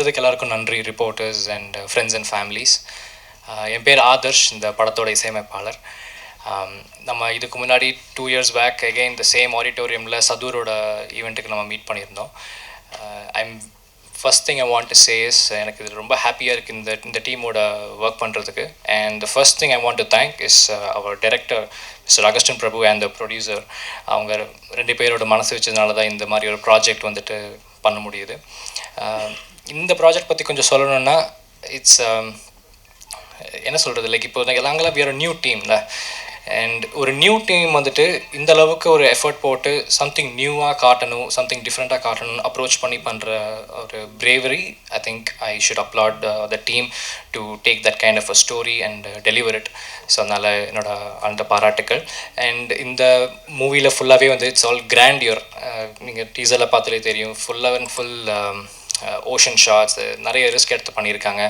வந்ததுக்கு எல்லாருக்கும் நன்றி, reporters and friends and families. என் பேர் ஆதர்ஷ், இந்த படத்தோட இசையமைப்பாளர். நம்ம இதுக்கு முன்னாடி 2 years பேக் அகெயின் இந்த சேம் ஆடிட்டோரியமில் சதூரோட ஈவெண்ட்டுக்கு நம்ம மீட் பண்ணியிருந்தோம். I'm first thing I want to say is, எனக்கு இது ரொம்ப ஹாப்பியாக இருக்குது இந்த டீமோட ஒர்க் பண்ணுறதுக்கு. And the first thing I want to thank is our director mister Augustine Prabhu and the producer. அவங்க 2 பேரோட மனசு வச்சதுனால தான் இந்த மாதிரி ஒரு ப்ராஜெக்ட் வந்துட்டு பண்ண முடியுது. இந்த ப்ராஜெக்ட் பற்றி கொஞ்சம் சொல்லணுன்னா, இட்ஸ் என்ன சொல்கிறது, லைக் இப்போ நாங்களாம் வேறு நியூ டீம்ல, அண்ட் ஒரு நியூ டீம் வந்துட்டு இந்த அளவுக்கு ஒரு எஃபர்ட் போட்டு சம்திங் நியூவாக காட்டணும், சம்திங் டிஃப்ரெண்ட்டாக காட்டணும்னு அப்ரோச் பண்ணி பண்ணுற ஒரு bravery. I think I should applaud the team to take that kind of a story and deliver it. So அதனால் என்னோட அந்த பாராட்டுக்கள். அண்ட் இந்த மூவியில் ஃபுல்லாகவே வந்து இட்ஸ் ஆல் கிராண்டியர். நீங்கள் டீசரில் பார்த்தாலே தெரியும், ஃபுல்லாக அண்ட் ஃபுல் ஓஷன் ஷாட்ஸ், நிறைய ரிஸ்க் எடுத்து பண்ணியிருக்காங்க.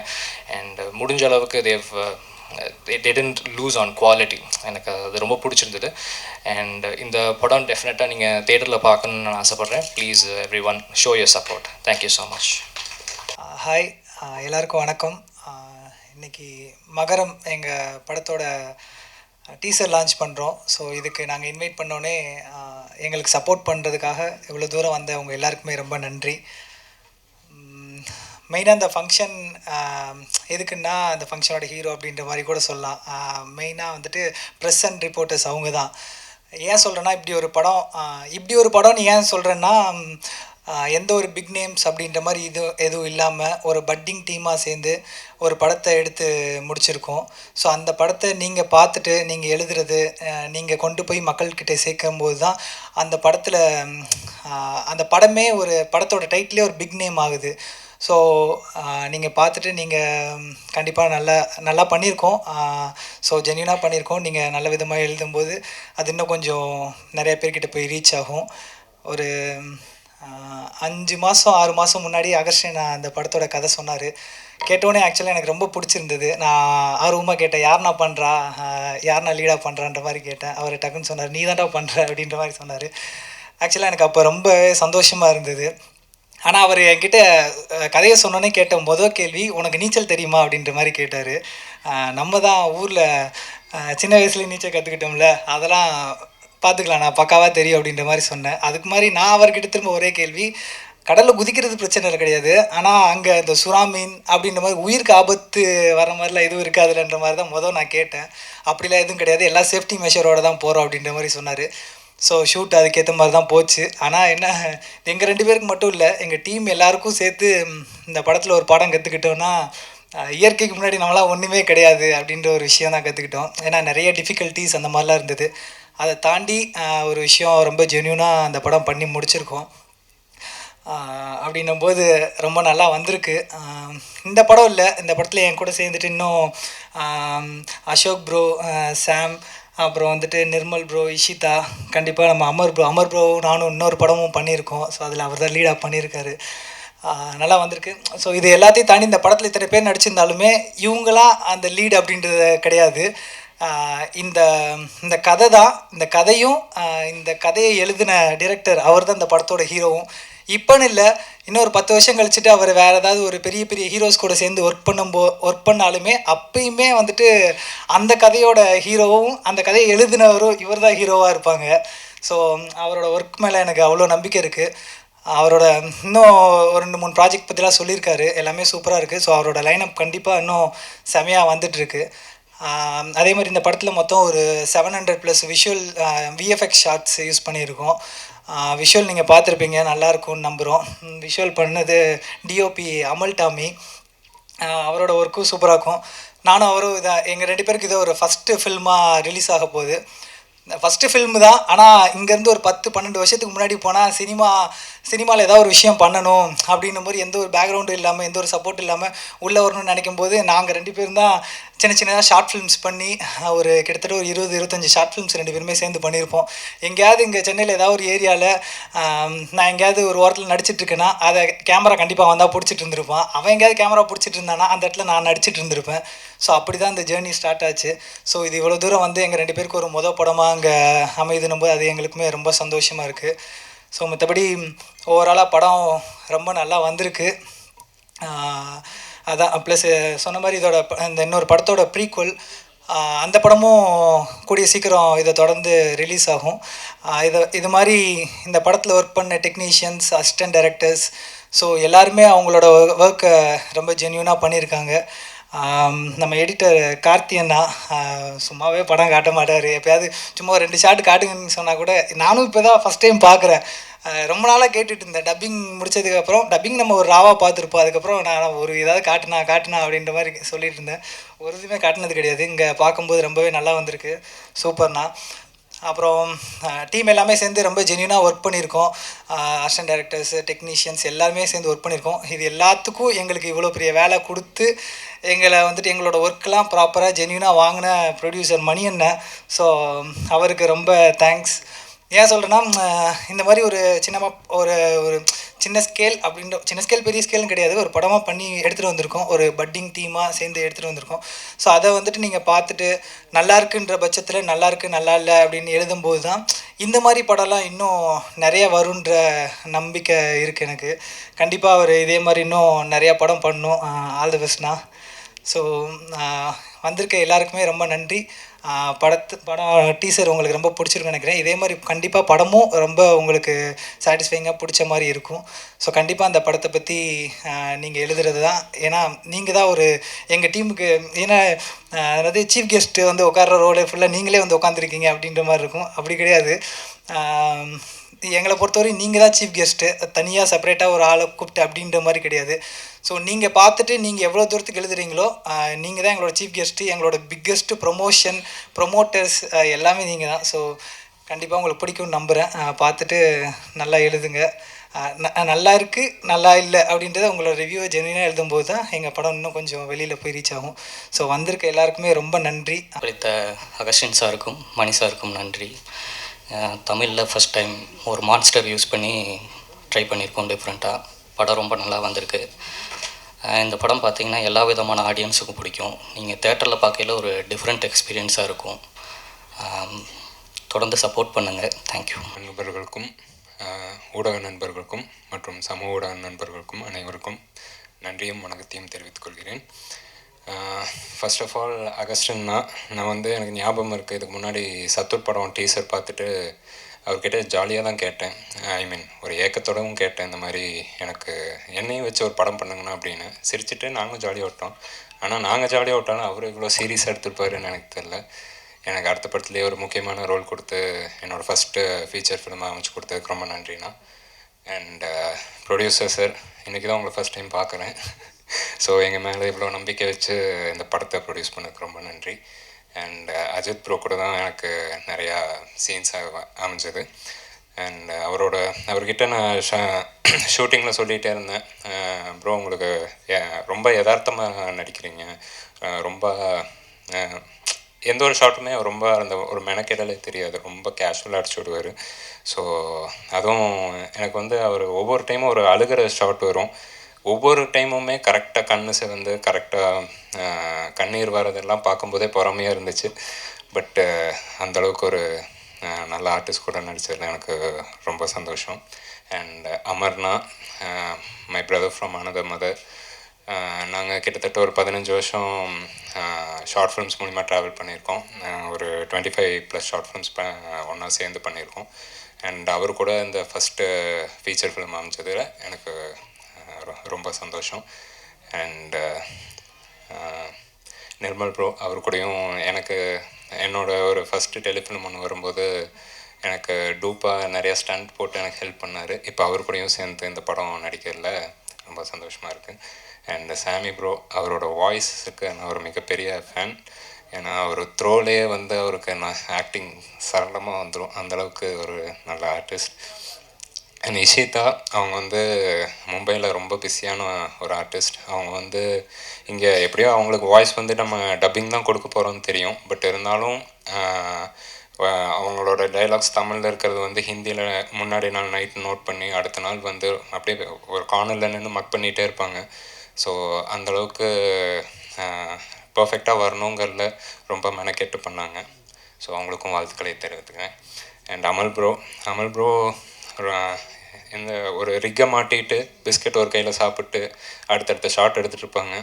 அண்ட் முடிஞ்ச அளவுக்கு they didn't lose on quality. எனக்கு அது ரொம்ப பிடிச்சிருந்தது. அண்ட் இந்த படம் டெஃபினட்டாக நீங்கள் தேட்டரில் பார்க்கணுன்னு நான் ஆசைப்பட்றேன். Please every one show your support. Thank you so much. Hi, எல்லாருக்கும் வணக்கம். இன்றைக்கி மகரம் எங்கள் படத்தோட டீசர் லான்ச் பண்ணுறோம். ஸோ இதுக்கு நாங்கள் இன்வைட் பண்ணோன்னே எங்களுக்கு சப்போர்ட் பண்ணுறதுக்காக இவ்வளோ தூரம் வந்த அவங்க எல்லாருக்குமே ரொம்ப நன்றி. மெயினாக அந்த ஃபங்க்ஷன் எதுக்குன்னா, அந்த ஃபங்க்ஷனோட ஹீரோ அப்படின்ற மாதிரி கூட சொல்லலாம். மெயினாக வந்துட்டு ப்ரெஸ் அண்ட் ரிப்போர்ட்டர்ஸ் அவங்க தான். ஏன் சொல்கிறேன்னா, இப்படி ஒரு படம்னு ஏன் சொல்கிறேன்னா, எந்த ஒரு பிக் நேம்ஸ் அப்படின்ற மாதிரி எதுவும் இல்லாமல் ஒரு பட்டிங் டீமாக சேர்ந்து ஒரு படத்தை எடுத்து முடிச்சிருக்கோம். ஸோ அந்த படத்தை நீங்கள் பார்த்துட்டு நீங்கள் எழுதுறது, நீங்கள் கொண்டு போய் மக்கள்கிட்ட சேர்க்கும்போது தான் அந்த படத்தில் அந்த படமே ஒரு படத்தோட டைட்டிலே ஒரு பிக் நேம் ஆகுது. ஸோ நீங்கள் பார்த்துட்டு நீங்கள் கண்டிப்பாக நல்லா பண்ணியிருக்கோம். ஸோ ஜென்யூனாக பண்ணியிருக்கோம். நீங்கள் நல்ல விதமாக எழுதும்போது அது இன்னும் கொஞ்சம் நிறைய பேர்கிட்ட போய் ரீச் ஆகும். ஒரு 5 மாதம் 6 மாதம் முன்னாடி அகஸ்டின் அந்த படத்தோட கதை சொன்னார். கேட்டோன்னே ஆக்சுவலாக எனக்கு ரொம்ப பிடிச்சிருந்தது. நான் ஆர்வமாக கேட்டேன், யாருண்ணா பண்ணுறா, யாருண்ணா லீடாக பண்ணுறான்ற மாதிரி கேட்டேன். அவர் டக்குன்னு சொன்னார், நீ தான்டா பண்ணுற அப்படின்ற மாதிரி சொன்னார். ஆக்சுவலாக எனக்கு அப்போ ரொம்ப சந்தோஷமாக இருந்தது. ஆனால் அவர் என்கிட்ட கதையை சொன்னோன்னே கேட்ட மொதல் கேள்வி, உனக்கு நீச்சல் தெரியுமா அப்படின்ற மாதிரி கேட்டார். நம்ம தான் ஊரில் சின்ன வயசுலேயே நீச்சல் கற்றுக்கிட்டோம்ல, அதெல்லாம் பார்த்துக்கலாம், நான் பக்காவாக தெரியும் அப்படின்ற மாதிரி சொன்னேன். அதுக்கு மாதிரி நான் அவர்கிட்ட திரும்ப ஒரே கேள்வி, கடலில் குதிக்கிறது பிரச்சனை கிடையாது, ஆனால் அங்கே இந்த சுறா மீன் அப்படின்ற மாதிரி உயிருக்கு ஆபத்து வர மாதிரிலாம் எதுவும் இருக்காதுன்ற மாதிரி தான் நான் கேட்டேன். அப்படிலாம் எதுவும் கிடையாது, எல்லாம் சேஃப்டி மெஷரோடு தான் போகிறோம் அப்படின்ற மாதிரி சொன்னார். ஸோ ஷூட் அதுக்கேற்ற மாதிரி தான் போச்சு. ஆனால் என்ன, எங்கள் 2 பேருக்கு மட்டும் இல்லை, எங்கள் டீம் எல்லாருக்கும் சேர்த்து இந்த படத்தில் ஒரு பாடம் கற்றுக்கிட்டோன்னா, இயற்கைக்கு முன்னாடி நம்மளாம் ஒன்றுமே கிடையாது அப்படின்ற ஒரு விஷயம் தான் கற்றுக்கிட்டோம். ஏன்னா நிறைய டிஃபிகல்ட்டிஸ் அந்த மாதிரிலாம் இருந்தது. அதை தாண்டி ஒரு விஷயம் ரொம்ப ஜென்யூனாக அந்த படம் பண்ணி முடிச்சிருக்கோம். அப்படின்னும்போது ரொம்ப நல்லா வந்திருக்கு. இந்த படம் இல்லை, இந்த படத்தில் என் கூட சேர்ந்துட்டு இன்னும் அசோக் ப்ரோ, சாம், அப்புறம் வந்துட்டு நிர்மல் ப்ரோ, இஷிதா, கண்டிப்பாக நம்ம அமர் ப்ரோ நானும் இன்னொரு படமும் பண்ணியிருக்கோம். ஸோ அதில் அவர் தான் லீடாக பண்ணியிருக்காரு. நல்லா வந்திருக்கு. ஸோ இது எல்லாத்தையும் தாண்டி இந்த படத்தில் இத்தனை பேர் நடிச்சிருந்தாலுமே இவங்களாம் அந்த லீடு அப்படின்றது கிடையாது. இந்த கதை தான், இந்த கதையும் இந்த கதையை எழுதின டிரெக்டர் அவர் தான் இந்த படத்தோட ஹீரோவும். இப்போன்னு இல்லை, இன்னொரு 10 வருஷம் கழிச்சுட்டு அவர் வேறு ஏதாவது ஒரு பெரிய பெரிய ஹீரோஸ் கூட சேர்ந்து ஒர்க் பண்ணாலுமே அப்பயுமே வந்துட்டு அந்த கதையோட ஹீரோவும் அந்த கதையை எழுதினவரும் இவர் தான் ஹீரோவாக இருப்பாங்க. ஸோ அவரோட ஒர்க் மேலே எனக்கு அவ்வளோ நம்பிக்கை இருக்குது. அவரோட இன்னும் ஒரு 2-3 ப்ராஜெக்ட் பற்றிலாம் சொல்லியிருக்காரு, எல்லாமே சூப்பராக இருக்குது. ஸோ அவரோட லைனப் கண்டிப்பாக இன்னும் செமையாக வந்துட்டுருக்கு. அதே மாதிரி இந்த படத்தில் மொத்தம் ஒரு 700+ விஷுவல் விஎஃப்எக்ஸ் ஷார்ட்ஸ் யூஸ் பண்ணியிருக்கோம். விஷுவல் நீங்கள் பார்த்துருப்பீங்க, நல்லாயிருக்கும்னு நம்புகிறோம். விஷுவல் பண்ணது டிஓபி அமல் டாமி. அவரோட ஒர்க்கும் சூப்பராக இருக்கும். நானும் அவரும் எங்கள் 2 பேருக்கு இதை ஒரு ஃபஸ்ட்டு ஃபில்மாக ரிலீஸ் ஆக போகுது. ஃபஸ்ட்டு ஃபில்மு தான். ஆனால் இங்கேருந்து ஒரு 10-12 வருஷத்துக்கு முன்னாடி போனால் சினிமாவில் ஏதாவது ஒரு விஷயம் பண்ணணும் அப்படின்னும் போது எந்த ஒரு பேக்ரவுண்டும் இல்லாமல், எந்த ஒரு சப்போர்ட் இல்லாமல் உள்ளே வரணும்னு நினைக்கும் போது நாங்கள் 2 பேரும் தான் சின்னதாக ஷார்ட் ஃபிலிம்ஸ் பண்ணி ஒரு கிட்டத்தட்ட ஒரு 20-25 ஷார்ட் ஃபிலிம்ஸ் 2 பேருமே சேர்ந்து பண்ணியிருப்போம். எங்கேயாவது இங்கே சென்னையில் ஏதாவது ஒரு ஏரியாவில் நான் எங்கேயாவது ஒரு ஓரத்தில் நடிச்சிட்ருக்கேன்னா அதை கேமரா கண்டிப்பாக வந்தால் பிடிச்சிட்டு இருந்திருப்பான். அவன் எங்கேயாவது கேமரா பிடிச்சிட்டு இருந்தானா அந்த இடத்துல நான் நடிச்சிட்டு இருந்திருப்பேன். ஸோ அப்படி தான் இந்த ஜேர்னி ஸ்டார்ட் ஆச்சு. ஸோ இது இவ்வளோ தூரம் வந்து எங்கள் 2 பேருக்கு ஒரு படமாக அங்கே அமைதுன்னும் போது அது எங்களுக்குமே ரொம்ப சந்தோஷமாக இருக்குது. ஸோ மற்றபடி ஓவராலாக படம் ரொம்ப நல்லா வந்திருக்கு. அதான் ப்ளஸ் சொன்ன மாதிரி இதோட இந்த இன்னொரு படத்தோட ப்ரீக்வல் அந்த படமும் கூடிய சீக்கிரம் இதை தொடர்ந்து ரிலீஸ் ஆகும். இது மாதிரி இந்த படத்தில் ஒர்க் பண்ண டெக்னீஷியன்ஸ், அசிஸ்டன்ட் டைரக்டர்ஸ், ஸோ எல்லாருமே அவங்களோட ஒர்க்கை ரொம்ப ஜென்யூனாக பண்ணியிருக்காங்க. நம்ம எடிட்டர் கார்த்தி அண்ணா சும்மாவே படம் காட்ட மாட்டார். எப்போயாவது சும்மா 2 ஷாட் காட்டுங்கன்னு சொன்னால் கூட நானும் இப்போ தான் ஃபஸ்ட் டைம் பார்க்குறேன். ரொம்ப நாளாக கேட்டுட்டு இருந்தேன். டப்பிங் முடிச்சதுக்கப்புறம் டப்பிங் நம்ம ஒரு ராவாக பார்த்துருப்போம். அதுக்கப்புறம் நான் ஒரு ஏதாவது காட்டுனா அப்படின்ற மாதிரி சொல்லிட்டு இருந்தேன். ஒரு இதுவுமே காட்டினது கிடையாது. இங்கே பார்க்கும்போது ரொம்பவே நல்லா வந்திருக்கு. சூப்பர்ண்ணா. அப்புறம் டீம் எல்லாமே சேர்ந்து ரொம்ப ஜென்யூனாக ஒர்க் பண்ணியிருக்கோம். அசிஸ்டன்ட் டைரக்டர்ஸு, டெக்னீஷியன்ஸ் எல்லாருமே சேர்ந்து ஒர்க் பண்ணியிருக்கோம். இது எல்லாத்துக்கும் எங்களுக்கு இவ்வளோ பெரிய வேலை கொடுத்து எங்களை வந்துட்டு எங்களோட ஒர்க்கெலாம் ப்ராப்பராக ஜென்யூனாக வாங்கின ப்ரொடியூசர் மணி அண்ணன். ஸோ அவருக்கு ரொம்ப தேங்க்ஸ். ஏன் சொல்கிறேன்னா, இந்த மாதிரி ஒரு ஒரு ஒரு சின்ன ஸ்கேல் அப்படின்ற சின்ன ஸ்கேல் பெரிய ஸ்கேல்னு கிடையாது, ஒரு படமாக பண்ணி எடுத்துகிட்டு வந்திருக்கோம். ஒரு பட்டிங் டீமாக சேர்ந்து எடுத்துகிட்டு வந்திருக்கோம். ஸோ அதை வந்துட்டு நீங்கள் பார்த்துட்டு நல்லா இருக்குன்ற பட்சத்தில் நல்லா இருக்குது நல்லா இல்லை அப்படின்னு எழுதும்போது தான் இந்த மாதிரி படம்லாம் இன்னும் நிறைய வருன்ற நம்பிக்கை இருக்குது எனக்கு. கண்டிப்பாக அவர் இதே மாதிரி இன்னும் நிறையா படம் பண்ணணும். All the பெஸ்ட்ண்ணா. ஸோ வந்திருக்க எல்லாருக்குமே ரொம்ப நன்றி. படம் டீசர் உங்களுக்கு ரொம்ப பிடிச்சிருக்குன்னு நினைக்கிறேன். இதே மாதிரி கண்டிப்பாக படமும் ரொம்ப உங்களுக்கு சாட்டிஸ்ஃபைங்காக பிடிச்ச மாதிரி இருக்கும். ஸோ கண்டிப்பாக அந்த படத்தை பற்றி நீங்கள் எழுதுறது தான். ஏன்னா நீங்கள் தான் ஒரு எங்கள் டீமுக்கு, ஏன்னா அதாவது சீஃப் கெஸ்ட்டு வந்து உட்கார்ற ரோடு ஃபுல்லாக நீங்களே வந்து உட்காந்துருக்கீங்க அப்படின்ற மாதிரி இருக்கும். அப்படி கிடையாது. எங்களை பொறுத்தவரை நீங்கள் தான் சீஃப் கெஸ்ட்டு, தனியாக செப்பரேட்டாக ஒரு ஆளை கூப்பிட்டு அப்படின்ற மாதிரி கிடையாது. ஸோ நீங்கள் பார்த்துட்டு நீங்கள் எவ்வளோ தூரத்துக்கு எழுதுறீங்களோ நீங்கள் தான் எங்களோட சீஃப் கெஸ்ட்டு, எங்களோட பிக்கெஸ்ட்டு ப்ரொமோட்டர்ஸ் எல்லாமே நீங்கள் தான். ஸோ கண்டிப்பாக உங்களுக்கு பிடிக்கும்னு நம்புகிறேன். பார்த்துட்டு நல்லா எழுதுங்க. நல்லா இருக்குது நல்லா இல்லை அப்படின்றத உங்களோட ரிவ்யூவை ஜென்யூனாக எழுதும்போது தான் எங்கள் படம் இன்னும் கொஞ்சம் வெளியில் போய் ரீச் ஆகும். ஸோ வந்திருக்க எல்லாருக்குமே ரொம்ப நன்றி. அளித்த அகஸ்டின் சாருக்கும் மணி சாருக்கும் நன்றி. தமிழில் ஃபஸ்ட் டைம் ஒரு மான்ஸ்டர் யூஸ் பண்ணி ட்ரை பண்ணியிருக்கோம் டிஃப்ரெண்ட்டாக. படம் ரொம்ப நல்லா வந்திருக்கு. இந்த படம் பார்த்திங்கன்னா எல்லா விதமான ஆடியன்ஸுக்கும் பிடிக்கும். நீங்கள் தேட்டரில் பார்க்கையில் ஒரு டிஃப்ரெண்ட் எக்ஸ்பீரியன்ஸாக இருக்கும். தொடர்ந்து சப்போர்ட் பண்ணுங்கள். தேங்க்யூ. நண்பர்களுக்கும் ஊடக நண்பர்களுக்கும் மற்றும் சமூக ஊடக நண்பர்களுக்கும் அனைவருக்கும் நன்றியும் வணக்கத்தையும் தெரிவித்துக் கொள்கிறேன். ஃபர்ஸ்ட் ஆஃப் ஆல் அகஸ்டின்னா, நான் வந்து எனக்கு ஞாபகம் இருக்குது, இதுக்கு முன்னாடி சத்தூர் படம் டீசர் பார்த்துட்டு அவர்கிட்ட ஜாலியாக தான் கேட்டேன். ஐ மீன் ஒரு ஏக்கத்தோடவும் கேட்டேன், இந்த மாதிரி எனக்கு என்னையும் வச்சு ஒரு படம் பண்ணுங்கண்ணா அப்படின்னு. சிரிச்சுட்டு நாங்களும் ஜாலியாக விட்டோம். ஆனால் நாங்கள் ஜாலியாக விட்டாலும் அவர் இவ்வளோ சீரியஸாக எடுத்துருப்பாருன்னு எனக்கு தெரியல. எனக்கு அடுத்த படத்துலேயே ஒரு முக்கியமான ரோல் கொடுத்து என்னோடய ஃபஸ்ட்டு ஃபீச்சர் ஃபிலிமாக அமைச்சு கொடுத்ததுக்கு ரொம்ப நன்றிண்ணா. அண்ட் ப்ரொடியூசர் சார், இன்றைக்கி தான் உங்களை ஃபஸ்ட் டைம் பார்க்குறேன். ஸோ எங்கள் மேலே இவ்வளோ நம்பிக்கை வச்சு இந்த படத்தை ப்ரொடியூஸ் பண்ணதுக்கு ரொம்ப நன்றி. அண்ட் அஜித் ப்ரோ கூட தான் எனக்கு நிறையா சீன்ஸாக அமைஞ்சது. அண்ட் அவர்கிட்ட நான் ஷூட்டிங்கில் சொல்லிகிட்டே இருந்தேன், ப்ரோ உங்களுக்கு ரொம்ப யதார்த்தமாக நடிக்கிறீங்க, ரொம்ப எந்த ஒரு ஷாட்டுமே ரொம்ப அந்த ஒரு மெனக்கெடலே தெரியாது, ரொம்ப கேஷுவலாக அடிச்சு விடுவார். ஸோ அதுவும் எனக்கு வந்து அவர் ஒவ்வொரு டைமும் ஒரு அழுகிற ஷாட் வரும், ஒவ்வொரு டைமுமே கரெக்டாக கண்ணு சிவந்து கரெக்டாக கண்ணீர் வரதெல்லாம் பார்க்கும்போதே பொறாமையாக இருந்துச்சு. பட்டு அந்தளவுக்கு ஒரு நல்ல ஆர்டிஸ்ட் கூட நடித்ததில் எனக்கு ரொம்ப சந்தோஷம். அண்ட் அமர்னா, my brother from another mother. நாங்கள் கிட்டத்தட்ட ஒரு 15 வருஷம் ஷார்ட் ஃபிலிம்ஸ் மூலிமா ட்ராவல் பண்ணியிருக்கோம். ஒரு 25+ ஷார்ட் ஃபிலிம்ஸ் ஒன்றா சேர்ந்து பண்ணியிருக்கோம். அண்ட் அவர் கூட இந்த ஃபஸ்ட்டு ஃபீச்சர் ஃபிலிம் அமைச்சதில் எனக்கு ரொம்ப சந்தோஷம். அண்ட் நிர்மல் ப்ரோ, அவர் கூடயும் எனக்கு என்னோட ஒரு ஃபஸ்ட்டு டெலிஃபிலிம் ஒன்று வரும்போது எனக்கு டூப்பாக நிறையா ஸ்டண்ட் போட்டு எனக்கு ஹெல்ப் பண்ணார். இப்போ அவர் கூடயும் சேர்ந்து இந்த படம் நடிக்கிறதுல ரொம்ப சந்தோஷமாக இருக்குது. அண்ட் சாமி ப்ரோ, அவரோட வாய்ஸுக்கு நான் ஒரு மிகப்பெரிய ஃபேன். ஏன்னா அவர் த்ரோலேயே வந்து அவருக்கு நான் ஆக்டிங் சரளமாக வந்துடும், அந்தளவுக்கு ஒரு நல்ல ஆர்டிஸ்ட். அண்ட் இஷிதா, அவங்க வந்து மும்பையில் ரொம்ப பிஸியான ஒரு ஆர்டிஸ்ட். அவங்க வந்து இங்கே எப்படியோ அவங்களுக்கு வாய்ஸ் வந்து நம்ம டப்பிங் தான் கொடுக்க போகிறோம்னு தெரியும். பட் இருந்தாலும் அவங்களோட டைலாக்ஸ் தமிழில் இருக்கிறது வந்து ஹிந்தியில் முன்னாடி நாள் நைட் நோட் பண்ணி அடுத்த நாள் வந்து அப்படியே ஒரு கார்னரில் நின்று மக் பண்ணிகிட்டே இருப்பாங்க. ஸோ அந்தளவுக்கு பர்ஃபெக்டாக வரணுங்கிறதுல ரொம்ப மெனக்கெட்டு பண்ணாங்க. ஸோ அவங்களுக்கும் வாழ்த்துக்களை தெரிவித்துக்கிறேன். அண்ட் அமல் ப்ரோ இந்த ஒரு ரிக்கை மாட்டிட்டு பிஸ்கட் ஒரு கையில் சாப்பிட்டு அடுத்தடுத்த ஷாட் எடுத்துகிட்டு இருப்பாங்க.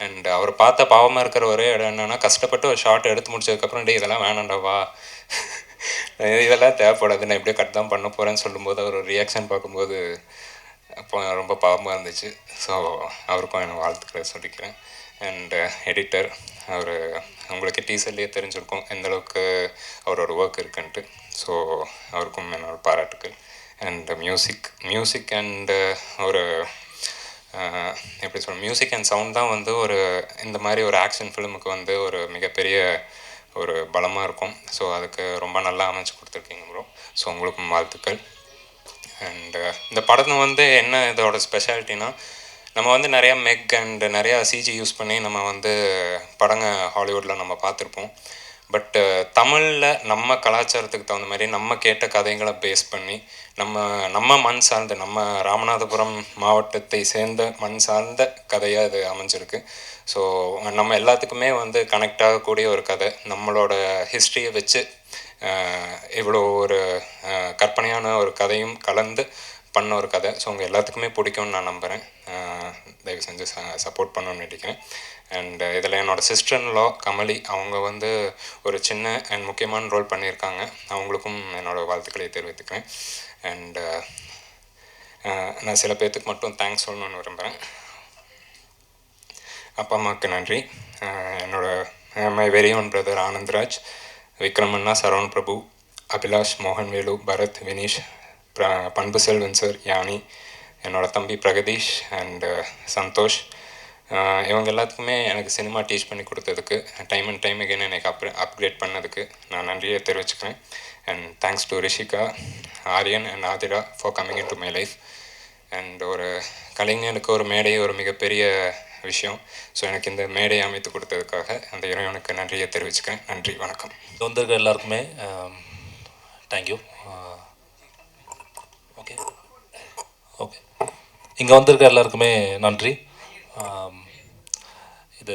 அண்ட் அவர் பார்த்தா பாவமாக இருக்கிற ஒரே இடம் என்னென்னா, கஷ்டப்பட்டு ஒரு ஷாட் எடுத்து முடிச்சதுக்கப்புறம் டே இதெல்லாம் வேணாண்டாவா, இதெல்லாம் தேவைப்படாது, நான் எப்படியோ கட் தான் பண்ண போகிறேன்னு சொல்லும்போது அவர் ஒரு ரியாக்ஷன் பார்க்கும்போது அப்போ ரொம்ப பாவமாக இருந்துச்சு. ஸோ அவருக்கும் எனக்கு வாழ்த்துக்களை சொல்லிக்கிறேன். அண்ட் எடிட்டர், அவர் உங்களுக்கு டீசர்லேயே தெரிஞ்சிருக்கும் எந்தளவுக்கு அவரோட ஒர்க் இருக்குன்ட்டு. ஸோ அவருக்கும் என்னோட பாராட்டுக்கள். அண்ட் மியூசிக் அண்டு ஒரு எப்படி சொல்ல, மியூசிக் அண்ட் சவுண்ட் தான் வந்து ஒரு இந்த மாதிரி ஒரு ஆக்ஷன் ஃபிலிமுக்கு வந்து ஒரு மிகப்பெரிய ஒரு பலமாக இருக்கும். ஸோ அதுக்கு ரொம்ப நல்லா அமைச்சு கொடுத்துருக்கீங்க ப்ரோ. ஸோ உங்களுக்கும் வாழ்த்துக்கள். அண்டு இந்த படத்தை வந்து என்ன இதோட ஸ்பெஷாலிட்டினா, நம்ம வந்து நிறையா மெக் அண்ட் நிறையா சிஜி யூஸ் பண்ணி நம்ம வந்து படங்க ஹாலிவுட்டில் நம்ம பார்த்துருப்போம். பட்டு தமிழில் நம்ம கலாச்சாரத்துக்கு தகுந்த மாதிரி நம்ம கேட்ட கதைகளை பேஸ் பண்ணி நம்ம மண் சார்ந்த, நம்ம ராமநாதபுரம் மாவட்டத்தை சேர்ந்த மண் சார்ந்த கதையாக இது அமைஞ்சிருக்கு. ஸோ நம்ம எல்லாத்துக்குமே வந்து கனெக்ட் ஆகக்கூடிய ஒரு கதை, நம்மளோட ஹிஸ்ட்ரியை வச்சு இவ்வளோ ஒரு கற்பனையான ஒரு கதையும் கலந்து பண்ண ஒரு கதை. ஸோ உங்கள் எல்லாத்துக்குமே பிடிக்கும்னு நான் நம்புகிறேன். தயவு செஞ்சு சப்போர்ட் பண்ணணும்னு நினைக்கிறேன். அண்ட் இதில் என்னோடய சிஸ்டர்ன்லா கமலி, அவங்க வந்து ஒரு சின்ன அண்ட் முக்கியமான ரோல் பண்ணியிருக்காங்க. அவங்களுக்கும் என்னோடய வாழ்த்துக்களை தெரிவித்துக்கிறேன். அண்டு நான் சில பேர்த்துக்கு மட்டும் தேங்க்ஸ் சொல்லணும்னு விரும்புகிறேன். அப்பா அம்மாவுக்கு நன்றி. My very own brother Anandraj, விக்ரமண்ணா, சரவண் பிரபு, அபிலாஷ், மோகன்வேலு, பரத், வினீஷ், பண்பு செல்வன் சார், யானி, என்னோடய தம்பி பிரகதீஷ் அண்டு சந்தோஷ், இவங்க எல்லாத்துக்குமே எனக்கு சினிமா டீச் பண்ணி கொடுத்ததுக்கு, டைம் அண்ட் டைம் அகெயின் எனக்கு அப்கிரேட் பண்ணதுக்கு நான் நன்றியை தெரிவிச்சுக்கிறேன். And thanks to Rishika, Aryan and Aathira for coming into my life. அண்ட் ஒரு கலைஞனுக்கு ஒரு மேடை ஒரு மிகப்பெரிய விஷயம். ஸோ எனக்கு இந்த மேடையை அமைத்து கொடுத்ததுக்காக அந்த இறைவனுக்கு நன்றியை தெரிவிச்சுக்கிறேன். நன்றி, வணக்கம். வந்திருக்க எல்லாருக்குமே தேங்க்யூ. ஓகே ஓகே இங்கே வந்திருக்க எல்லாருக்குமே நன்றி. இது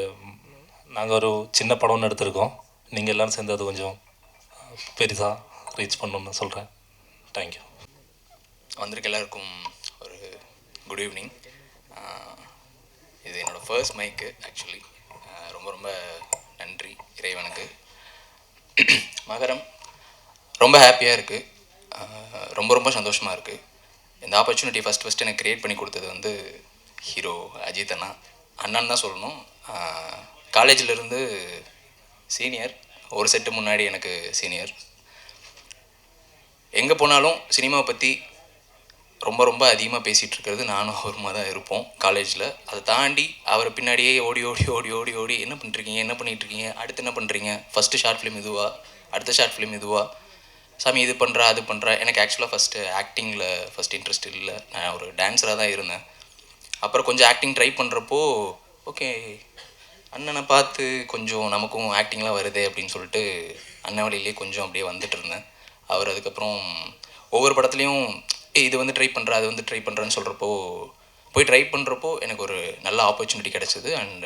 நாங்கள் ஒரு சின்ன படம்னு எடுத்திருக்கோம். நீங்கள் எல்லோரும் சேர்ந்து அது கொஞ்சம் பெரிதாக ரீச் பண்ணணுன்னு சொல்கிறேன். தேங்க்யூ. வந்திருக்க எல்லாருக்கும் ஒரு குட் ஈவினிங். இது என்னோடய ஃபர்ஸ்ட் மைக்கு ஆக்சுவலி. ரொம்ப ரொம்ப நன்றி இறைவனுக்கு. மகரம் ரொம்ப ஹாப்பியாக இருக்குது, ரொம்ப ரொம்ப சந்தோஷமாக இருக்குது. இந்த ஆப்பர்ச்சுனிட்டி ஃபஸ்ட்டு எனக்கு க்ரியேட் பண்ணி கொடுத்தது வந்து ஹீரோ அஜித் அண்ணா, அண்ணான்னு தான் சொல்லணும். காலேஜிலேருந்து சீனியர், ஒரு செட்டு முன்னாடி எனக்கு சீனியர். எங்கே போனாலும் சினிமாவை பற்றி ரொம்ப ரொம்ப அதிகமாக பேசிகிட்டு இருக்கிறது நானும் அவருமா தான் இருப்போம் காலேஜில். அதை தாண்டி அவரை பின்னாடியே ஓடி ஓடி ஓடி ஓடி ஓடி என்ன பண்ணிட்டுருக்கீங்க, என்ன பண்ணிகிட்ருக்கீங்க, அடுத்து என்ன பண்ணுறீங்க, ஃபஸ்ட்டு ஷார்ட் ஃபிலிம் இதுவா, அடுத்த ஷார்ட் ஃபிலிம் இதுவா, சாமி இது பண்ணுறா அது பண்ணுறா. எனக்கு ஆக்சுவலாக ஃபஸ்ட்டு ஆக்டிங்கில் ஃபஸ்ட் இன்ட்ரெஸ்ட் இல்லை, நான் ஒரு டான்ஸராக தான் இருந்தேன். அப்புறம் கொஞ்சம் ஆக்டிங் ட்ரை பண்ணுறப்போ ஓகே அண்ணனை பார்த்து கொஞ்சம் நமக்கும் ஆக்டிங்லாம் வருதே அப்படின்னு சொல்லிட்டு அண்ணன் வழியிலே கொஞ்சம் அப்படியே வந்துட்டு இருந்தேன். அவர் அதுக்கப்புறம் ஒவ்வொரு படத்துலையும் இது வந்து ட்ரை பண்ணுறா அது வந்து ட்ரை பண்ணுறான்னு சொல்கிறப்போ போய் ட்ரை பண்ணுறப்போ எனக்கு ஒரு நல்ல ஆப்பர்ச்சுனிட்டி கிடச்சிது. And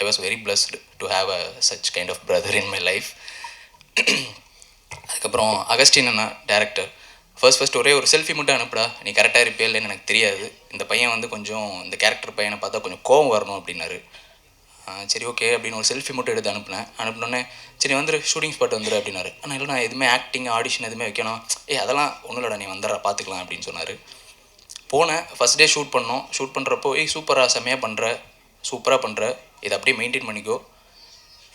I was very blessed to have a such kind of brother in my life. அதுக்கப்புறம் அகஸ்டின் அண்ணா டேரக்டர், ஃபர்ஸ்ட் ஒரே ஒரு செல்ஃபி மட்டும் அனுப்புடா, நீ கரெக்டாக இருப்பியா இல்லைன்னு எனக்கு தெரியாது, இந்த பையன் வந்து கொஞ்சம் இந்த கேரக்டர் பையனை பார்த்தா கொஞ்சம் கோவம் வரணும் அப்படின்னாரு. சரி ஓகே அப்படின்னு ஒரு செல்ஃபி மட்டும் எடுத்து அனுப்பினோடனே சரி வந்துரு ஷூட்டிங் ஸ்பாட் வந்துரு அப்படின்னாரு. ஆனால் இல்லை நான் எதுவுமே ஆக்டிங் ஆடிஷன் எதுவுமே வைக்கணும், அதெல்லாம் ஒன்றும் இல்லைடா நீ வந்துடுறா பார்த்துக்கலாம் அப்படின்னு சொன்னார். போனேன், ஃபஸ்ட் டே ஷூட் பண்ணோம். ஷூட் பண்ணுறப்போ சூப்பராக செம்மையாக பண்ணுற, சூப்பராக பண்ணுற, இதை அப்படியே மெயின்டைன் பண்ணிக்கோ,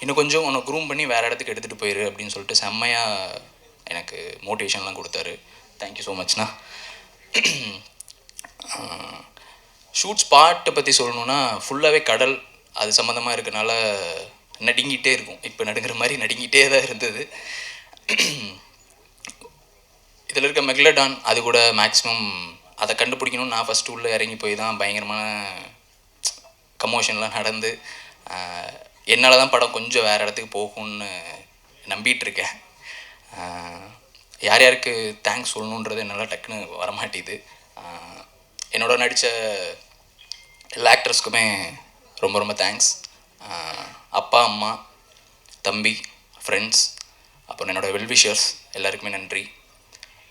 இன்னும் கொஞ்சம் உன்னை க்ரூம் பண்ணி வேறு இடத்துக்கு எடுத்துகிட்டு போயிரு அப்படின்னு சொல்லிட்டு செம்மையாக எனக்கு மோட்டிவேஷன்லாம் கொடுத்தாரு. தேங்க்யூ ஸோ மச்ண்ணா. ஷூட் ஸ்பாட்டை பற்றி சொல்லணுன்னா ஃபுல்லாகவே கடல் அது சம்மந்தமாக இருக்கனால நடுங்கிட்டே இருக்கும். இப்போ நடுங்கிற மாதிரி நடுங்கிட்டே தான் இருந்தது. இதில் இருக்க மெக்லடான் அது கூட மேக்ஸிமம் அதை கண்டுபிடிக்கணும்னு நான் ஃபஸ்ட்டு உள்ளே இறங்கி போய் தான் பயங்கரமான கமோஷன்லாம் நடந்து என்னால் தான் படம் கொஞ்சம் வேறு இடத்துக்கு போகும்னு நம்பிகிட்ருக்கேன். யார் யாருக்கு தேங்க்ஸ் சொல்லணுன்றது என்னால் டக்குன்னு வரமாட்டேது. என்னோட நடித்த எல்லா ஆக்டர்ஸ்க்குமே ரொம்ப ரொம்ப தேங்க்ஸ். அப்பா அம்மா தம்பி ஃப்ரெண்ட்ஸ் அப்புறம் என்னோடய வெல்விஷர்ஸ் எல்லாருக்குமே நன்றி.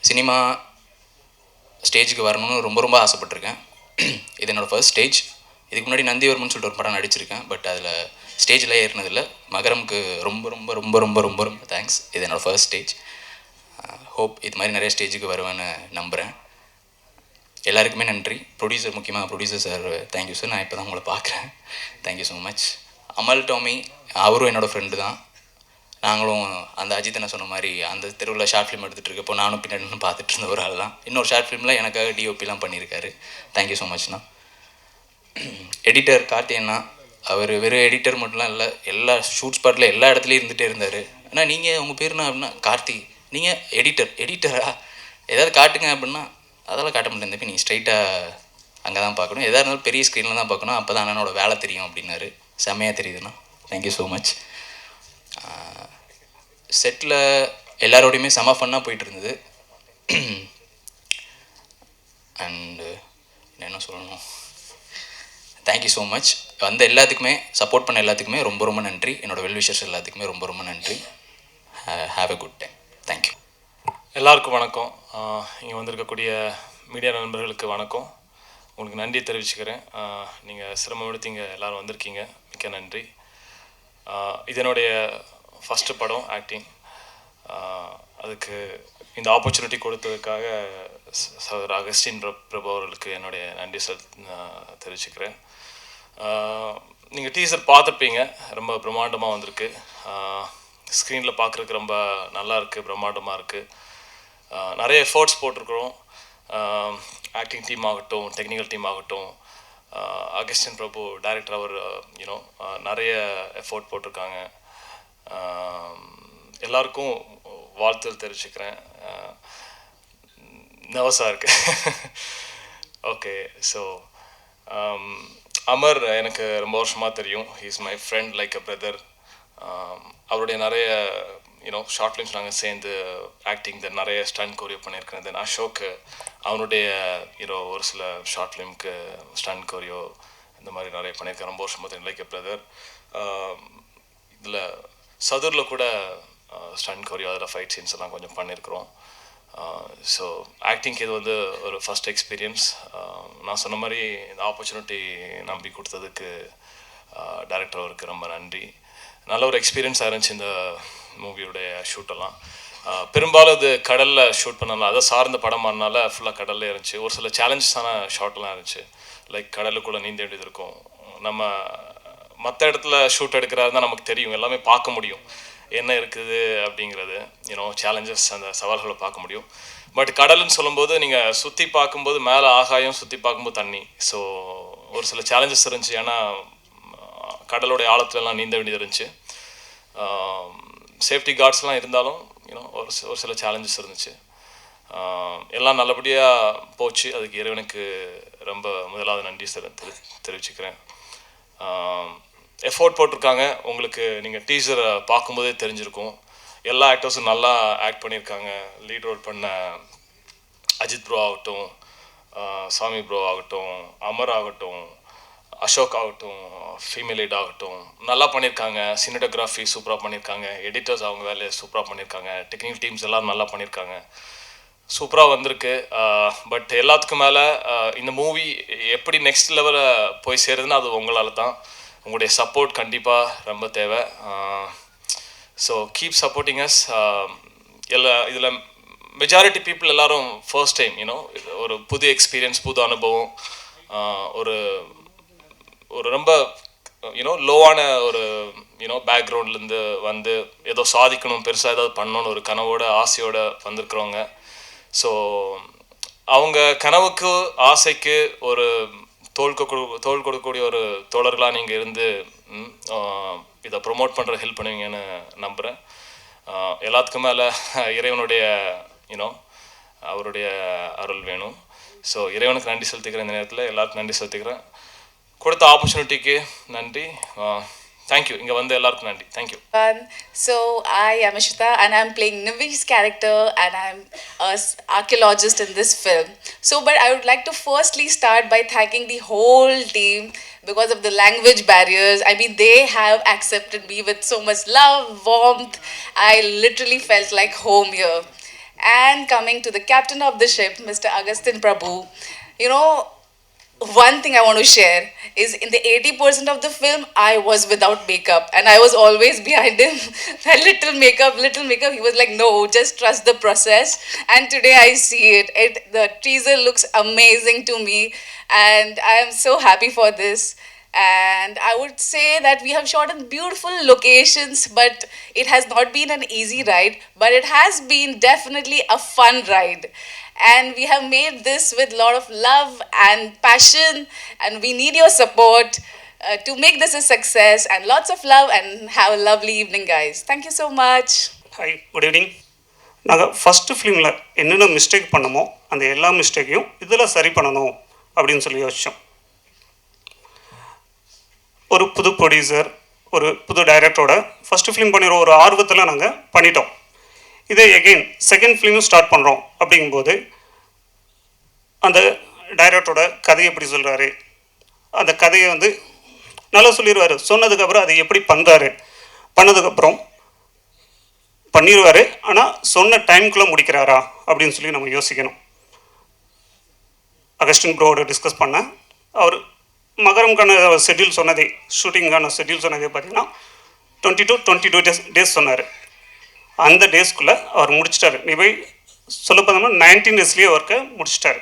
சினிமா ஸ்டேஜுக்கு வரணும்னு ரொம்ப ரொம்ப ஆசைப்பட்டிருக்கேன். இது என்னோடய ஃபர்ஸ்ட் ஸ்டேஜ். இதுக்கு முன்னாடி நந்திவர்மன் சொல்லிட்டு ஒரு படம் நடிச்சிருக்கேன், பட் அதில் ஸ்டேஜில் ஏறினதில்லை. மகரமுக்கு ரொம்ப ரொம்ப ரொம்ப ரொம்ப ரொம்ப ரொம்ப தேங்க்ஸ். இது என்னோடய ஃபர்ஸ்ட் ஸ்டேஜ். ஹோப் இது மாதிரி நிறைய ஸ்டேஜுக்கு வருவேன்னு நம்புகிறேன். எல்லாருக்குமே நன்றி. ப்ரொடியூசர், முக்கியமாக ப்ரொடியூசர் சார், தேங்க்யூ சார். நான் இப்போ தான் உங்களை பார்க்குறேன். Thank you so much. அமல் டாமி, அவரும் என்னோடய ஃப்ரெண்டு தான். நாங்களும் அந்த அஜித் என்ன சொன்ன மாதிரி அந்த தெருவில் ஷார்ட் ஃபிலிம் எடுத்துகிட்டு இருக்கப்போ நானும் பின்னாடி பார்த்துட்டு இருந்த ஒரு ஆள் தான். இன்னொரு ஷார்ட் ஃபிலிமில் எனக்காக டிஓபிலாம் பண்ணியிருக்காரு. தேங்க்யூ ஸோ மச்ண்ணா. எடிட்டர் கார்த்தி அண்ணா, அவர் வெறும் எடிட்டர் மட்டும்லாம் இல்லை, எல்லா ஷூட் ஸ்பாட்டில் எல்லா இடத்துலையும் இருந்துகிட்டே இருந்தார். அண்ணா நீங்கள் உங்கள் பேருண்ணா அப்படின்னா, கார்த்தி நீங்கள் எடிட்டரா ஏதாவது காட்டுங்க அப்படின்னா, அதெல்லாம் காட்ட முடியாது தம்பி, நீங்கள் ஸ்ட்ரைட்டாக அங்கே தான் பார்க்கணும், எதாக இருந்தாலும் பெரிய ஸ்க்ரீனில் தான் பார்க்கணும், அப்போ தான் அண்ணனோட வேலை தெரியும் அப்படின்னாரு. செம்மையாக தெரியுதுண்ணா. Thank you so much. செட்டில் எல்லாரோடையுமே செம ஃபன்னாக போயிட்டு இருந்தது. அண்டு என்ன சொல்லணும், தேங்க்யூ ஸோ மச். வந்த எல்லாத்துக்குமே, சப்போர்ட் பண்ண எல்லாத்துக்குமே ரொம்ப ரொம்ப நன்றி. என்னோடய வெல்விஷர்ஸ் எல்லாத்துக்குமே ரொம்ப ரொம்ப நன்றி. Have a good time. Thank you. எல்லாருக்கும் வணக்கம். இங்கே வந்திருக்கக்கூடிய மீடியா நண்பர்களுக்கு வணக்கம். உங்களுக்கு நன்றி தெரிவிச்சுக்கிறேன். நீங்கள் சிரமம் எடுத்து இங்கே எல்லோரும் வந்திருக்கீங்க, மிக்க நன்றி. இது என்னுடைய ஃபஸ்ட்டு படம் ஆக்டிங். அதுக்கு இந்த ஆப்பர்ச்சுனிட்டி கொடுத்ததுக்காக சகோதரர் அகஸ்டின் பிரபு அவர்களுக்கு என்னுடைய நன்றி தெரிவிச்சுக்கிறேன். நீங்கள் டீசர் பார்த்துருப்பீங்க, ரொம்ப பிரம்மாண்டமாக வந்திருக்கு. ஸ்க்ரீனில் பார்க்குறதுக்கு ரொம்ப நல்லா இருக்குது, பிரம்மாண்டமாக இருக்குது. நிறைய எஃபர்ட்ஸ் போட்டிருக்கிறோம். ஆக்டிங் டீம் ஆகட்டும், டெக்னிக்கல் டீம் ஆகட்டும், அகஸ்டின் பிரபு டைரக்டர் அவர் நிறைய எஃபோர்ட் போட்டிருக்காங்க. எல்லாருக்கும் வாழ்த்துக்கள் தெரிவிச்சுக்கிறேன். நர்வஸாக இருக்கு. ஓகே, ஸோ அமர் எனக்கு ரொம்ப வருஷமாக தெரியும். He is my friend, like a brother. அவருடைய நிறைய ஷார்ட் ஃபிலிம்ஸ் நாங்கள் சேர்ந்து ஆக்டிங் நிறைய ஸ்டண்ட் கோரியோ பண்ணியிருக்கேன். தென் அசோக் அவனுடைய ஒரு சில ஷார்ட் ஃபிலிம்க்கு ஸ்டண்ட் கோரியோ இந்த மாதிரி நிறைய பண்ணியிருக்கேன். ரொம்ப வருஷமாக தெரியும், லைக் எ பிரதர். இதில் சதுரில் கூட ஸ்டண்ட் கோரியோ, அதில் ஃபைட் சீன்ஸ் எல்லாம் கொஞ்சம் பண்ணியிருக்கிறோம். ஸோ ஆக்டிங்க்கு இது வந்து ஒரு ஃபஸ்ட் எக்ஸ்பீரியன்ஸ். நான் சொன்ன மாதிரி இந்த ஆப்பர்ச்சுனிட்டி நம்பி கொடுத்ததுக்கு டைரக்டர் அவருக்கு ரொம்ப நன்றி. நல்ல ஒரு எக்ஸ்பீரியன்ஸாக இருந்துச்சு இந்த மூவியோடைய ஷூட்டெல்லாம். பெரும்பாலும் இது கடலில் ஷூட் பண்ணலாம், அதை சார்ந்த படமானால ஃபுல்லாக கடல்லே இருந்துச்சு. ஒரு சில சேலஞ்சஸான ஷார்ட்லாம் இருந்துச்சு, லைக் கடலுக்குள்ளே நீந்த வேண்டியது இருக்கும். நம்ம மற்ற இடத்துல ஷூட் எடுக்கிறது தான் நமக்கு தெரியும், எல்லாமே பார்க்க முடியும் என்ன இருக்குது அப்படிங்கிறது, சேலஞ்சஸ், அந்த சவால்களை பார்க்க முடியும். பட் கடல்னு சொல்லும்போது நீங்கள் சுற்றி பார்க்கும்போது மேலே ஆகாயம், சுற்றி பார்க்கும்போது தண்ணி. ஸோ ஒரு சில சேலஞ்சஸ் இருந்துச்சு, ஏன்னா கடலோடைய ஆழத்துலலாம் நீந்த வேண்டியது இருந்துச்சு. சேஃப்டி கார்ட்ஸ்லாம் இருந்தாலும் ஒரு சில சேலஞ்சஸ் இருந்துச்சு. எல்லாம் நல்லபடியாக போச்சு. அதுக்கு இறைவனுக்கு ரொம்ப முதலாவது நன்றி தெரிவிச்சுக்கிறேன். எஃபோர்ட் போட்டிருக்காங்க. உங்களுக்கு நீங்கள் டீசரை பார்க்கும்போதே தெரிஞ்சிருக்கும், எல்லா ஆக்டர்ஸும் நல்லா ஆக்ட் பண்ணியிருக்காங்க. லீட் ரோல் பண்ண அஜித் ப்ரோ ஆகட்டும், சாமி ப்ரோ ஆகட்டும், அமர் ஆகட்டும், அசோக் ஆகட்டும், ஃபீமேல் லீட் ஆகட்டும், நல்லா பண்ணியிருக்காங்க. சினிமோட்டோகிராஃபி சூப்பராக பண்ணியிருக்காங்க. எடிட்டர்ஸ் அவங்க வேலையை சூப்பராக பண்ணியிருக்காங்க. டெக்னிக்கல் டீம்ஸ் எல்லோரும் நல்லா பண்ணியிருக்காங்க. சூப்பராக வந்திருக்கு. பட் எல்லாத்துக்கும் மேலே இந்த மூவி எப்படி நெக்ஸ்ட் லெவலில் போய் சேருதுன்னா அது உங்களால் தான். உங்களுடைய சப்போர்ட் கண்டிப்பாக ரொம்ப தேவை. So keep supporting us. இதில் மெஜாரிட்டி பீப்புள் எல்லோரும் ஃபர்ஸ்ட் டைம், ஒரு புது எக்ஸ்பீரியன்ஸ், புது அனுபவம். ஒரு ரொம்ப லோவான ஒரு பேக்ரவுண்ட்லேருந்து வந்து ஏதோ சாதிக்கணும், பெருசாக ஏதாவது பண்ணணும்னு ஒரு கனவோட ஆசையோட வந்திருக்கிறவங்க. ஸோ அவங்க கனவுக்கு ஆசைக்கு ஒரு தோள் கொடுக்கக்கூடிய ஒரு தோழர்களாக நீங்கள் இருந்து இதை ப்ரொமோட் பண்ணுற ஹெல்ப் பண்ணுவீங்கன்னு நம்புகிறேன். எல்லாத்துக்கும் மேலே இறைவனுடைய அவருடைய அருள் வேணும். ஸோ இறைவனுக்கு நன்றி செலுத்திக்கிறேன். இந்த நேரத்தில் எல்லாருக்கும் நன்றி செலுத்திக்கிறேன். கொடுத்த ஆப்பர்ச்சுனிட்டிக்கு நன்றி. தேங்க்யூ. இங்கே வந்து எல்லாருக்கும் நன்றி. Thank you. So I am Ashita and I'm playing Nivi's character and I'm an archaeologist in this film. But I would like to firstly start by thanking the whole team because of the language barriers. I mean, they have accepted me with so much love, warmth. I literally felt like home here. And coming to the captain of the ship, Mr. Agustin Prabhu, you know, one thing I want to share is in the 80% of the film, I was without makeup and I was always behind him. That little makeup. He was like, no, just trust the process. And today I see it. The teaser looks amazing to me and I am so happy for this. And I would say that we have shot in beautiful locations, but it has not been an easy ride, but it has been definitely a fun ride. And we have made this with a lot of love and passion, and we need your support to make this a success. And lots of love, and have a lovely evening, guys. Thank you so much. Hi, good evening. நாங்கள் first ஃபிலிமில் என்னென்ன mistake பண்ணமோ அந்த எல்லா மிஸ்டேக்கையும் இதில் சரி பண்ணணும் அப்படின்னு சொல்லி யோசித்தோம். ஒரு புது ப்ரொடியூசர், ஒரு புது டைரக்டரோட ஃபஸ்ட்டு ஃபிலிம் பண்ணிடுற ஒரு ஆர்வத்தில் நாங்கள் பண்ணிட்டோம். இதே எகெயின் செகண்ட் ஃபிலிமும் ஸ்டார்ட் பண்ணுறோம் அப்படிங்கும்போது அந்த டைரக்டரோட கதையை எப்படி சொல்கிறாரு, அந்த கதையை வந்து நல்லா சொல்லிடுவார். சொன்னதுக்கப்புறம் அதை எப்படி பண்ணுறாரு, பண்ணதுக்கப்புறம் பண்ணிடுவார். ஆனால் சொன்ன டைமுக்குள்ளே முடிக்கிறாரா அப்படின்னு சொல்லி நம்ம யோசிக்கணும். அகஸ்டின் ப்ரோவோட டிஸ்கஸ் பண்ணேன். அவர் மகரம்கான ஷெட்யூல் சொன்னதே, ஷூட்டிங்கான ஷெட்யூல் சொன்னதே பார்த்தீங்கன்னா 22 டேஸ் சொன்னார். அந்த டேஸ்க்குள்ளே அவர் முடிச்சிட்டாரு. நீ போய் சொல்ல பார்த்தோம்னா 19 டேஸ்லேயே ஒர்க்கை முடிச்சிட்டாரு.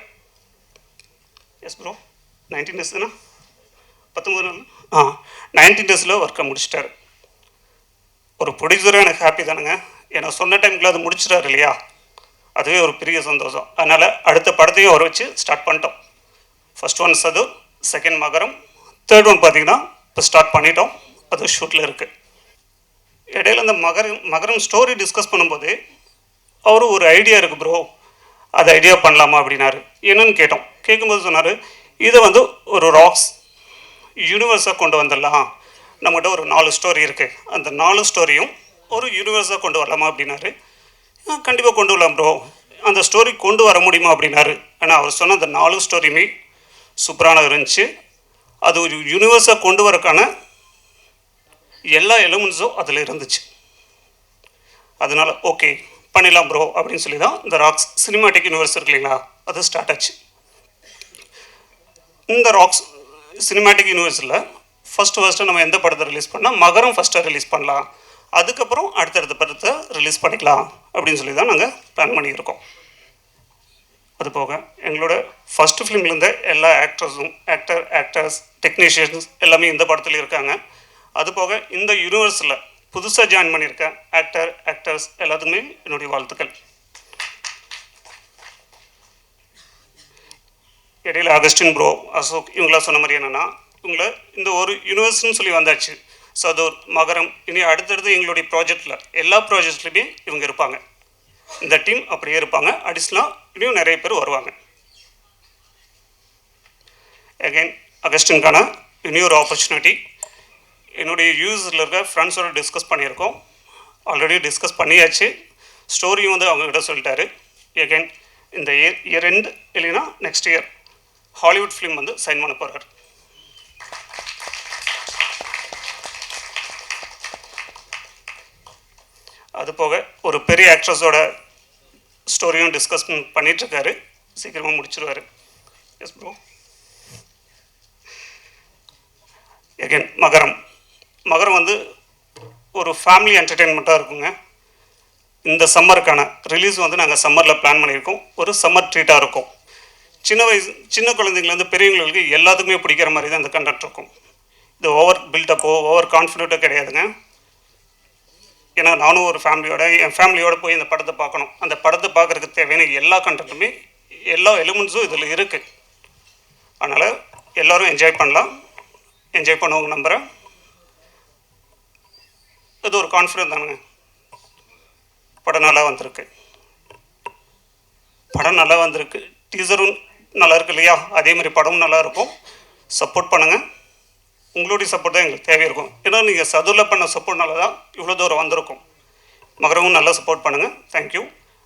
எஸ் ப்ரோ, 19 டேஸ் தானே, 19 நாள் 19 டேஸில் ஒர்க்கை முடிச்சிட்டாரு. ஒரு ப்ரொடியூசராக எனக்கு ஹாப்பி தானுங்க. ஏன்னா சொன்ன டைமுக்குள்ள அது முடிச்சிட்டாரு இல்லையா, அதுவே ஒரு பெரிய சந்தோஷம். அதனால் அடுத்த படத்தையும் அவர் வச்சு ஸ்டார்ட் பண்ணிட்டோம். ஃபர்ஸ்ட் ஒன் சதுர், செகண்ட் மகரம், தேர்ட் ஒன் பார்த்திங்கன்னா இப்போ ஸ்டார்ட் பண்ணிட்டோம். அது ஷூட்டில் இருக்குது. இடையில இந்த மகரம் ஸ்டோரி டிஸ்கஸ் பண்ணும்போது அவரு ஒரு ஐடியா இருக்குது ப்ரோ, அது ஐடியா பண்ணலாமா அப்படின்னாரு. என்னன்னு கேட்டோம். கேட்கும்போது சொன்னார், இதை வந்து ஒரு ராக்ஸ் யூனிவர்ஸாக கொண்டு வந்துடலாம், நம்மகிட்ட ஒரு 4 ஸ்டோரி இருக்குது, அந்த 4 ஸ்டோரியும் ஒரு யூனிவர்ஸாக கொண்டு வரலாமா அப்படின்னாரு. கண்டிப்பாக கொண்டு வரலாம் ப்ரோ, அந்த ஸ்டோரி கொண்டு வர முடியுமா அப்படின்னாரு. ஆனால் அவர் சொன்ன அந்த 4 ஸ்டோரியுமே சூப்பரான இருந்துச்சு. அது ஒரு யூனிவர்ஸாக கொண்டு வரக்கான எல்லா எலிமெண்ட்ஸும் அதில் இருந்துச்சு. அதனால் ஓகே பண்ணிடலாம் ப்ரோ அப்படின்னு சொல்லி தான் இந்த ராக்ஸ் சினிமாட்டிக் யூனிவர்ஸ் இருக்கு இல்லைங்களா, அது ஸ்டார்ட் ஆச்சு. இந்த ராக்ஸ் சினிமாட்டிக் யூனிவர்ஸில் ஃபஸ்ட்டு நம்ம எந்த படத்தை ரிலீஸ் பண்ணால் மகரம் ஃபஸ்ட்டாக ரிலீஸ் பண்ணலாம், அதுக்கப்புறம் அடுத்தடுத்த படத்தை ரிலீஸ் பண்ணிக்கலாம் அப்படின்னு சொல்லி தான் நாங்கள் பிளான் பண்ணியிருக்கோம். அது போக எங்களோட ஃபஸ்ட்டு ஃபிலிமில் இருந்த எல்லா ஆக்டர்ஸ் டெக்னீஷியன்ஸ் எல்லாமே இந்த படத்தில் இருக்காங்க. அது போக இந்த யூனிவர்ஸில் புதுசாக ஜாயின் பண்ணியிருக்க ஆக்டர்ஸ் எல்லாத்துக்குமே என்னுடைய வாழ்த்துக்கள். இடையில அகஸ்டின் ப்ரோ, அசோக் இவங்களாம் சொன்ன மாதிரி என்னென்னா, இவங்கள இந்த ஒரு யூனிவர்ஸ்னு சொல்லி வந்தாச்சு. சதூர், மகரம், இனி அடுத்தடுத்து எங்களுடைய ப்ராஜெக்டில் எல்லா ப்ராஜெக்ட்லேயுமே இவங்க இருப்பாங்க. இந்த டீம் அப்படியே இருப்பாங்க. அடிஷ்னலாக இன்னும் நிறைய பேர் வருவாங்க. அகைன் அகஸ்டின்கான இன்னொரு ஆப்பர்ச்சுனிட்டி என்னுடைய யூஸில் இருக்க ஃப்ரெண்ட்ஸோடு டிஸ்கஸ் பண்ணியிருக்கோம். ஆல்ரெடி டிஸ்கஸ் பண்ணியாச்சு. ஸ்டோரியும் வந்து அவங்ககிட்ட சொல்லிட்டாரு. எகைன் இந்த இயர் எண்ட் இல்லைன்னா நெக்ஸ்ட் இயர் ஹாலிவுட் ஃபிலிம் வந்து சைன் பண்ண போகிறார். அது போக ஒரு பெரிய ஆக்ட்ரஸோட ஸ்டோரியும் டிஸ்கஸ் பண்ணிகிட்ருக்காரு. சீக்கிரமாக முடிச்சிருவார். S bro. எகைன் மகரம் வந்து ஒரு ஃபேமிலி என்டர்டெயின்மெண்ட்டாக இருக்குங்க. இந்த சம்மருக்கான ரிலீஸ் வந்து நாங்கள் சம்மரில் பிளான் பண்ணியிருக்கோம். ஒரு சம்மர் ட்ரீட்டாக இருக்கும். சின்ன குழந்தைங்கலேருந்து பெரியவங்களுக்கு எல்லாத்துக்குமே பிடிக்கிற மாதிரி தான் இந்த கண்டென்ட் இருக்கும். இது ஓவர் பில்டப்போ ஓவர் கான்ஃபிடென்ட்டோ கிடையாதுங்க. ஏன்னா நானும் ஒரு என் ஃபேமிலியோடு போய் இந்த படத்தை பார்க்கணும். அந்த படத்தை பார்க்குறதுக்கு தேவையான எல்லா கண்டென்ட்டுமே எல்லா எலிமெண்ட்ஸும் இதில் இருக்குது. அதனால் எல்லோரும் என்ஜாய் பண்ணலாம். என்ஜாய் பண்ணுவாங்க நம்புகிறேன். இது ஒரு கான்ஃபிடென்ட் தானுங்க. படம் நல்லா வந்திருக்கு. டீசரும் நல்லா இருக்கு இல்லையா, அதே மாதிரி படமும் நல்லா இருக்கும். சப்போர்ட் பண்ணுங்கள். உங்களுடைய சப்போர்ட் தான் எங்களுக்கு தேவை இருக்கும். ஏன்னா நீங்கள் சதுரில் பண்ண சப்போர்ட்னால தான் இவ்வளோ தூரம் வந்திருக்கும். மகரமும் நல்லா சப்போர்ட் பண்ணுங்கள். தேங்க்யூ.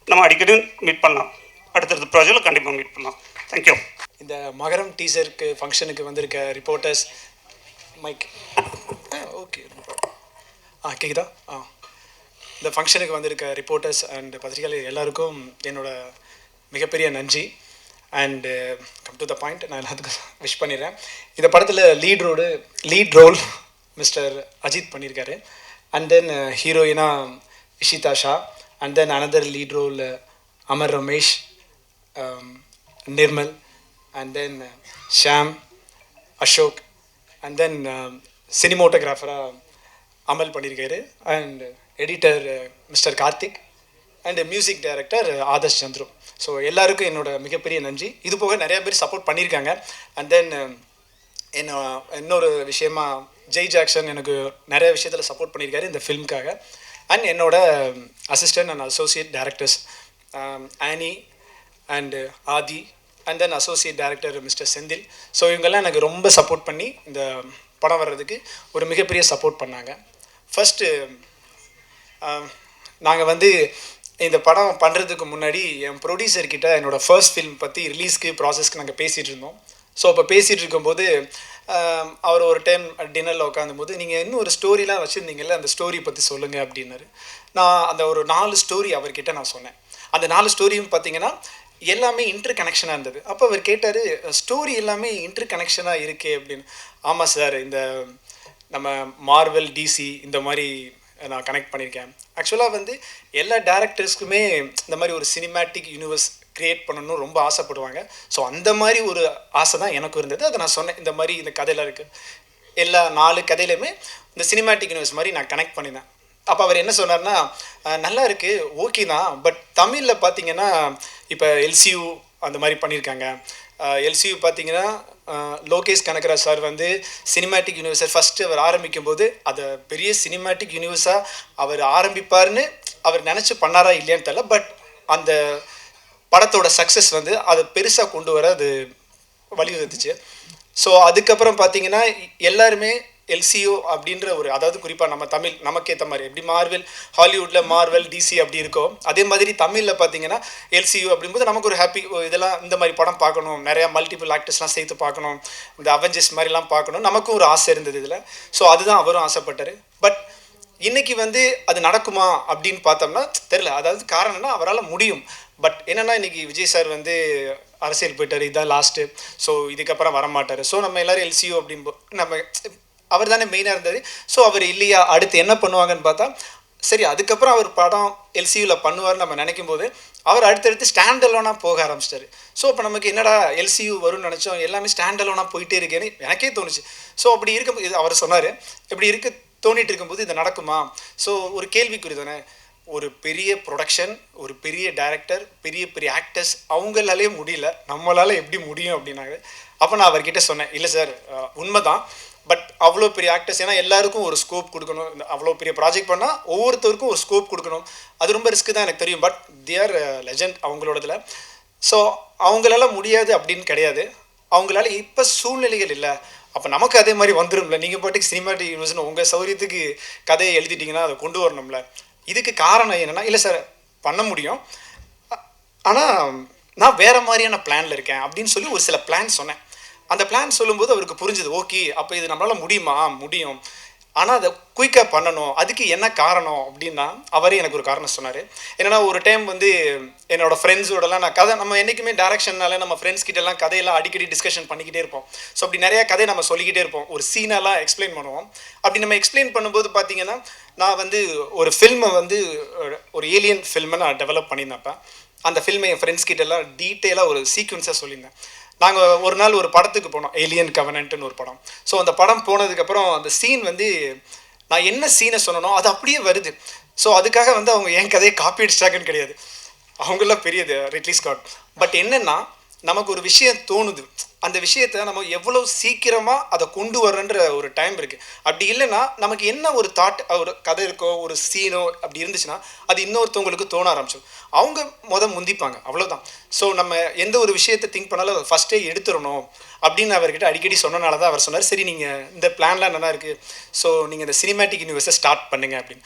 நம்ம அடிக்கடி மீட் பண்ணலாம். அடுத்தடுத்த ப்ராஜெக்டில் கண்டிப்பாக மீட் பண்ணலாம். தேங்க்யூ. இந்த மகரம் டீசருக்கு ஃபங்க்ஷனுக்கு வந்திருக்க ரிப்போர்ட்டர்ஸ் மைக் ஓகே கேக்குதா? இந்த ஃபங்க்ஷனுக்கு வந்திருக்க ரிப்போர்ட்டர்ஸ் அண்ட் பத்திரிகையாளர் எல்லாருக்கும் என்னோட மிகப்பெரிய நன்றி. And come to the point, நான் எல்லாத்துக்கும் விஷ் பண்ணிடுறேன். இந்த படத்தில் லீட் ரோல் மிஸ்டர் அஜித் பண்ணியிருக்காரு. அண்ட் தென் ஹீரோயினா Ishita Shah. And then another lead role Amar Ramesh, Nirmal, and then Sham, Ashok, and then சினிமோட்டோகிராஃபராக அமல் பண்ணியிருக்காரு. And editor mister Karthik and music director Adarsh Chandru. So எல்லாருக்கும் என்னோட மிகப்பெரிய நன்றி. இது போக நிறையா பேர் சப்போர்ட் பண்ணியிருக்காங்க. அண்ட் தென் இன்னொரு விஷயமா ஜெய் ஜாக்சன் எனக்கு நிறைய விஷயத்தில் சப்போர்ட் பண்ணியிருக்காரு இந்த ஃபில்முக்காக. அண்ட் என்னோட assistant and associate directors Annie and Aadhi, and then associate director mister Senthil. So இவங்கெல்லாம் எனக்கு ரொம்ப சப்போர்ட் பண்ணி இந்த படம் வர்றதுக்கு ஒரு மிகப்பெரிய சப்போர்ட் பண்ணாங்க. ஃபஸ்ட்டு நாங்கள் வந்து இந்த படம் பண்ணுறதுக்கு முன்னாடி என் ப்ரொடியூசர்கிட்ட என்னோடய ஃபர்ஸ்ட் ஃபில்ம் பற்றி ரிலீஸ்க்கு ப்ராசஸ்க்கு நாங்கள் பேசிகிட்டு இருந்தோம். ஸோ அப்போ பேசிகிட்டு இருக்கும்போது அவர் ஒரு டைம் டின்னரில் உட்காந்தும்போது, நீங்கள் இன்னும் ஒரு ஸ்டோரிலாம் வச்சுருந்தீங்கல்ல, அந்த ஸ்டோரி பற்றி சொல்லுங்கள் அப்படின்னாரு. நான் அந்த ஒரு 4 ஸ்டோரி அவர்கிட்ட நான் சொன்னேன். அந்த 4 ஸ்டோரியும் பார்த்தீங்கன்னா எல்லாமே இன்டர் கனெக்ஷனாக இருந்தது. அப்போ அவர் கேட்டார், ஸ்டோரி எல்லாமே இன்டர் கனெக்ஷனாக இருக்கே அப்படின்னு. ஆமாம் சார், இந்த நம்ம மார்வெல், டிசி இந்த மாதிரி நான் கனெக்ட் பண்ணியிருக்கேன். ஆக்சுவலாக வந்து எல்லா டேரக்டர்ஸ்க்குமே இந்த மாதிரி ஒரு சினிமேட்டிக் யூனிவர்ஸ் க்ரியேட் பண்ணணும்னு ரொம்ப ஆசைப்படுவாங்க. ஸோ அந்த மாதிரி ஒரு ஆசை தான் எனக்கும் இருந்தது. அதை நான் சொன்னேன், இந்த மாதிரி இந்த கதையில் இருக்குது, எல்லா 4 கதையிலுமே இந்த சினிமேட்டிக் யூனிவர்ஸ் மாதிரி நான் கனெக்ட் பண்ணினேன். அப்போ அவர் என்ன சொன்னார்னா, நல்லா இருக்குது, ஓகே தான், பட் தமிழில் பார்த்தீங்கன்னா இப்போ எல்சியூ அந்த மாதிரி பண்ணியிருக்காங்க. எல்சியூ பார்த்தீங்கன்னா லோகேஷ் கனகராஜ் சார் வந்து சினிமேட்டிக் யூனிவர்ஸை ஃபஸ்ட்டு அவர் ஆரம்பிக்கும் போது அதை பெரிய சினிமேட்டிக் யூனிவர்ஸாக அவர் ஆரம்பிப்பார்னு அவர் நினச்சி பண்ணாரா இல்லையான்னு தெரியல. பட் அந்த படத்தோட சக்ஸஸ் வந்து அதை பெருசாக கொண்டு வர அது வழிவகுத்துச்சு. ஸோ அதுக்கப்புறம் பார்த்தீங்கன்னா எல்லாருமே எல்சிஓ அப்படின்ற ஒரு, அதாவது குறிப்பாக நம்ம தமிழ் நமக்கேற்ற மாதிரி எப்படி மார்வெல் ஹாலிவுட்டில் மார்வெல் டிசி அப்படி இருக்கோ, அதே மாதிரி தமிழில் பார்த்தீங்கன்னா எல்சிஓ அப்படிங்கும்போது நமக்கு ஒரு ஹாப்பி, இதெல்லாம் இந்த மாதிரி படம் பார்க்கணும், நிறையா மல்டிபிள் ஆக்டர்ஸ்லாம் சேர்த்து பார்க்கணும், இந்த அவெஞ்சர்ஸ் மாதிரிலாம் பார்க்கணும், நமக்கும் ஒரு ஆசை இருந்தது இதில். ஸோ அதுதான் அவரும் ஆசைப்பட்டார். பட் இன்றைக்கி வந்து அது நடக்குமா அப்படின்னு பார்த்தோம்னா தெரில. அதாவது காரணம்னா அவரால் முடியும். பட் என்னென்னா இன்றைக்கி விஜய் சார் வந்து அரசியல் போயிட்டார், இதுதான் லாஸ்ட்டு, ஸோ இதுக்கப்புறம் வரமாட்டார். ஸோ நம்ம எல்லோரும் எல்சிஓ அப்படின்போ நம்ம அவர் தானே மெயினாக இருந்தார். ஸோ அவர் இல்லையா, அடுத்து என்ன பண்ணுவாங்கன்னு பார்த்தா, சரி அதுக்கப்புறம் அவர் படம் எல்சியூவில் பண்ணுவார்னு நம்ம நினைக்கும் போது அவர் அடுத்தடுத்து ஸ்டாண்ட் அலோனாக போக ஆரம்பிச்சிட்டாரு. ஸோ இப்போ நமக்கு என்னடா எல்சியூ வரும்னு நினச்சோம், எல்லாமே ஸ்டாண்ட் அலோனாக போயிட்டே இருக்கேன்னு எனக்கே தோணுச்சு. ஸோ அப்படி இருக்கும்போது அவர் சொன்னார், இப்படி தோணிட்டு இருக்கும்போது இது நடக்குமா? ஸோ ஒரு கேள்விக்குறி தானே. ஒரு பெரிய ப்ரொடக்ஷன், ஒரு பெரிய டைரக்டர், பெரிய பெரிய ஆக்டர்ஸ், அவங்களாலே முடியல, நம்மளால் எப்படி முடியும் அப்படின்னாங்க. அப்போ நான் அவர்கிட்ட சொன்னேன், இல்லை சார் உண்மைதான், பட் அவ்வளோ பெரிய ஆக்டர்ஸ், ஏன்னா எல்லாருக்கும் ஒரு ஸ்கோப் கொடுக்கணும், அவ்வளோ பெரிய ப்ராஜெக்ட் பண்ணால் ஒவ்வொருத்தருக்கும் ஒரு ஸ்கோப் கொடுக்கணும், அது ரொம்ப ரிஸ்க்கு தான் எனக்கு தெரியும். பட் தேர் லெஜண்ட் அவங்களோடதில். ஸோ அவங்களால முடியாது அப்படின்னு கிடையாது, அவங்களால இப்போ சூழ்நிலைகள் இல்லை. அப்போ நமக்கு அதே மாதிரி வந்துடும்ல, நீங்கள் பாட்டுக்கு சினிமாட்டிக் யூனிவர்ஸ்னு உங்கள் சௌரியத்துக்கு கதையை எழுதிட்டிங்கன்னா அதை கொண்டு வரணும்ல. இதுக்கு காரணம் என்னென்னா, இல்லை சார் பண்ண முடியும், ஆனால் நான் வேறு மாதிரியான பிளானில் இருக்கேன் அப்படின்னு சொல்லி ஒரு சில பிளான் சொன்னேன். அந்த பிளான் சொல்லும்போது அவருக்கு புரிஞ்சுது, ஓகே அப்போ இது நம்மளால் முடியுமா, முடியும், ஆனால் அதை குயிக்காக பண்ணணும், அதுக்கு என்ன காரணம் அப்படின்னா அவரே எனக்கு ஒரு காரணம் சொன்னார். என்னென்னா ஒரு டைம் வந்து என்னோடய ஃப்ரெண்ட்ஸோடலாம் நான் கதை, நம்ம என்றைக்குமே டேரக்ஷன்னால நம்ம ஃப்ரெண்ட்ஸ் கிட்டலாம் கதையெல்லாம் அடிக்கடி டிஸ்கஷன் பண்ணிக்கிட்டே இருப்போம். ஸோ அப்படி நிறையா கதை நம்ம சொல்லிக்கிட்டே இருப்போம், ஒரு சீனெல்லாம் எக்ஸ்பிளைன் பண்ணுவோம். அப்படி நம்ம எக்ஸ்பிளைன் பண்ணும்போது பார்த்தீங்கன்னா நான் வந்து ஒரு ஃபில்மை வந்து ஒரு ஏலியன் ஃபில்மை நான் டெவலப் பண்ணியிருந்தேன்ப்ப. அந்த ஃபில்மை என் ஃப்ரெண்ட்ஸ் கிட்டெல்லாம் டீட்டெயிலாக ஒரு சீக்வன்ஸாக சொல்லியிருந்தேன். நாங்கள் ஒரு நாள் ஒரு படத்துக்கு போனோம், ஏலியன் கவனன்ட்னு ஒரு படம். ஸோ அந்த படம் போனதுக்கப்புறம் அந்த சீன் வந்து நான் என்ன சீனை சொன்னனோ அது அப்படியே வருது. ஸோ அதுக்காக வந்து அவங்க என் கதையை காப்பி அடிச்சிட்டாங்கன்னு கிடையாது, அவங்களாம் பெரியது ரிட்லி ஸ்காட். பட் என்னென்னா நமக்கு ஒரு விஷயம் தோணுது, அந்த விஷயத்தை நம்ம எவ்வளோ சீக்கிரமாக அதை கொண்டு வரன்ற ஒரு டைம் இருக்குது. அப்படி இல்லைன்னா நமக்கு என்ன ஒரு தாட், ஒரு கதை இருக்கோ ஒரு சீனோ அப்படி இருந்துச்சுன்னா அது இன்னொருத்தவங்களுக்கு தோண ஆரம்பிச்சோம், அவங்க முந்திப்பாங்க, அவ்வளோதான். ஸோ நம்ம எந்த ஒரு விஷயத்தை திங்க் பண்ணாலும் அதை ஃபஸ்ட்டே எடுத்துடணும் அப்படின்னு அவர்கிட்ட அடிக்கடி சொன்னனால தான் அவர் சொன்னார், சரி நீங்கள் இந்த பிளான்லாம் நல்லா இருக்குது, ஸோ நீங்கள் இந்த சினிமேட்டிக் யூனிவர்ஸை ஸ்டார்ட் பண்ணுங்கள் அப்படின்னு.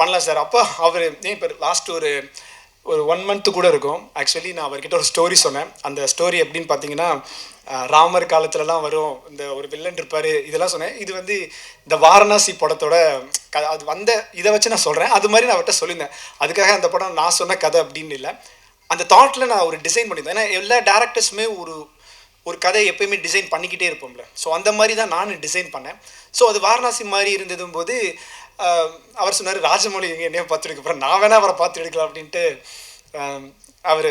பண்ணலாம் சார். அப்போ அவர் இப்போ லாஸ்ட் ஒரு 1 month கூட இருக்கும். ஆக்சுவலி நான் அவர்கிட்ட ஒரு ஸ்டோரி சொன்னேன். அந்த ஸ்டோரி எப்படின்னு பார்த்தீங்கன்னா, ராமர் காலத்துலலாம் வரும் இந்த ஒரு வில்லன் இருப்பார் இதெல்லாம் சொன்னேன். இது வந்து இந்த வாரணாசி படத்தோட அது வந்த இதை வச்சு நான் சொல்கிறேன். அது மாதிரி நான் அவர்கிட்ட சொல்லியிருந்தேன். அதுக்காக அந்த படம் நான் சொன்ன கதை அப்படின்னு இல்லை, அந்த தாட்டில் நான் ஒரு டிசைன் பண்ணியிருந்தேன். ஏன்னா எல்லா டேரக்டர்ஸுமே ஒரு கதையை எப்பயுமே டிசைன் பண்ணிக்கிட்டே இருப்போம்ல. ஸோ அந்த மாதிரி தான் நான் டிசைன் பண்ணேன். ஸோ அது வாரணாசி மாதிரி இருந்ததும் போது அவர் சொன்னார், ராஜமௌழி எங்கே என்னைய பார்த்துருக்கு, அப்புறம் நான் வேணா அவரை பார்த்து எடுக்கலாம் அப்படின்ட்டு அவர்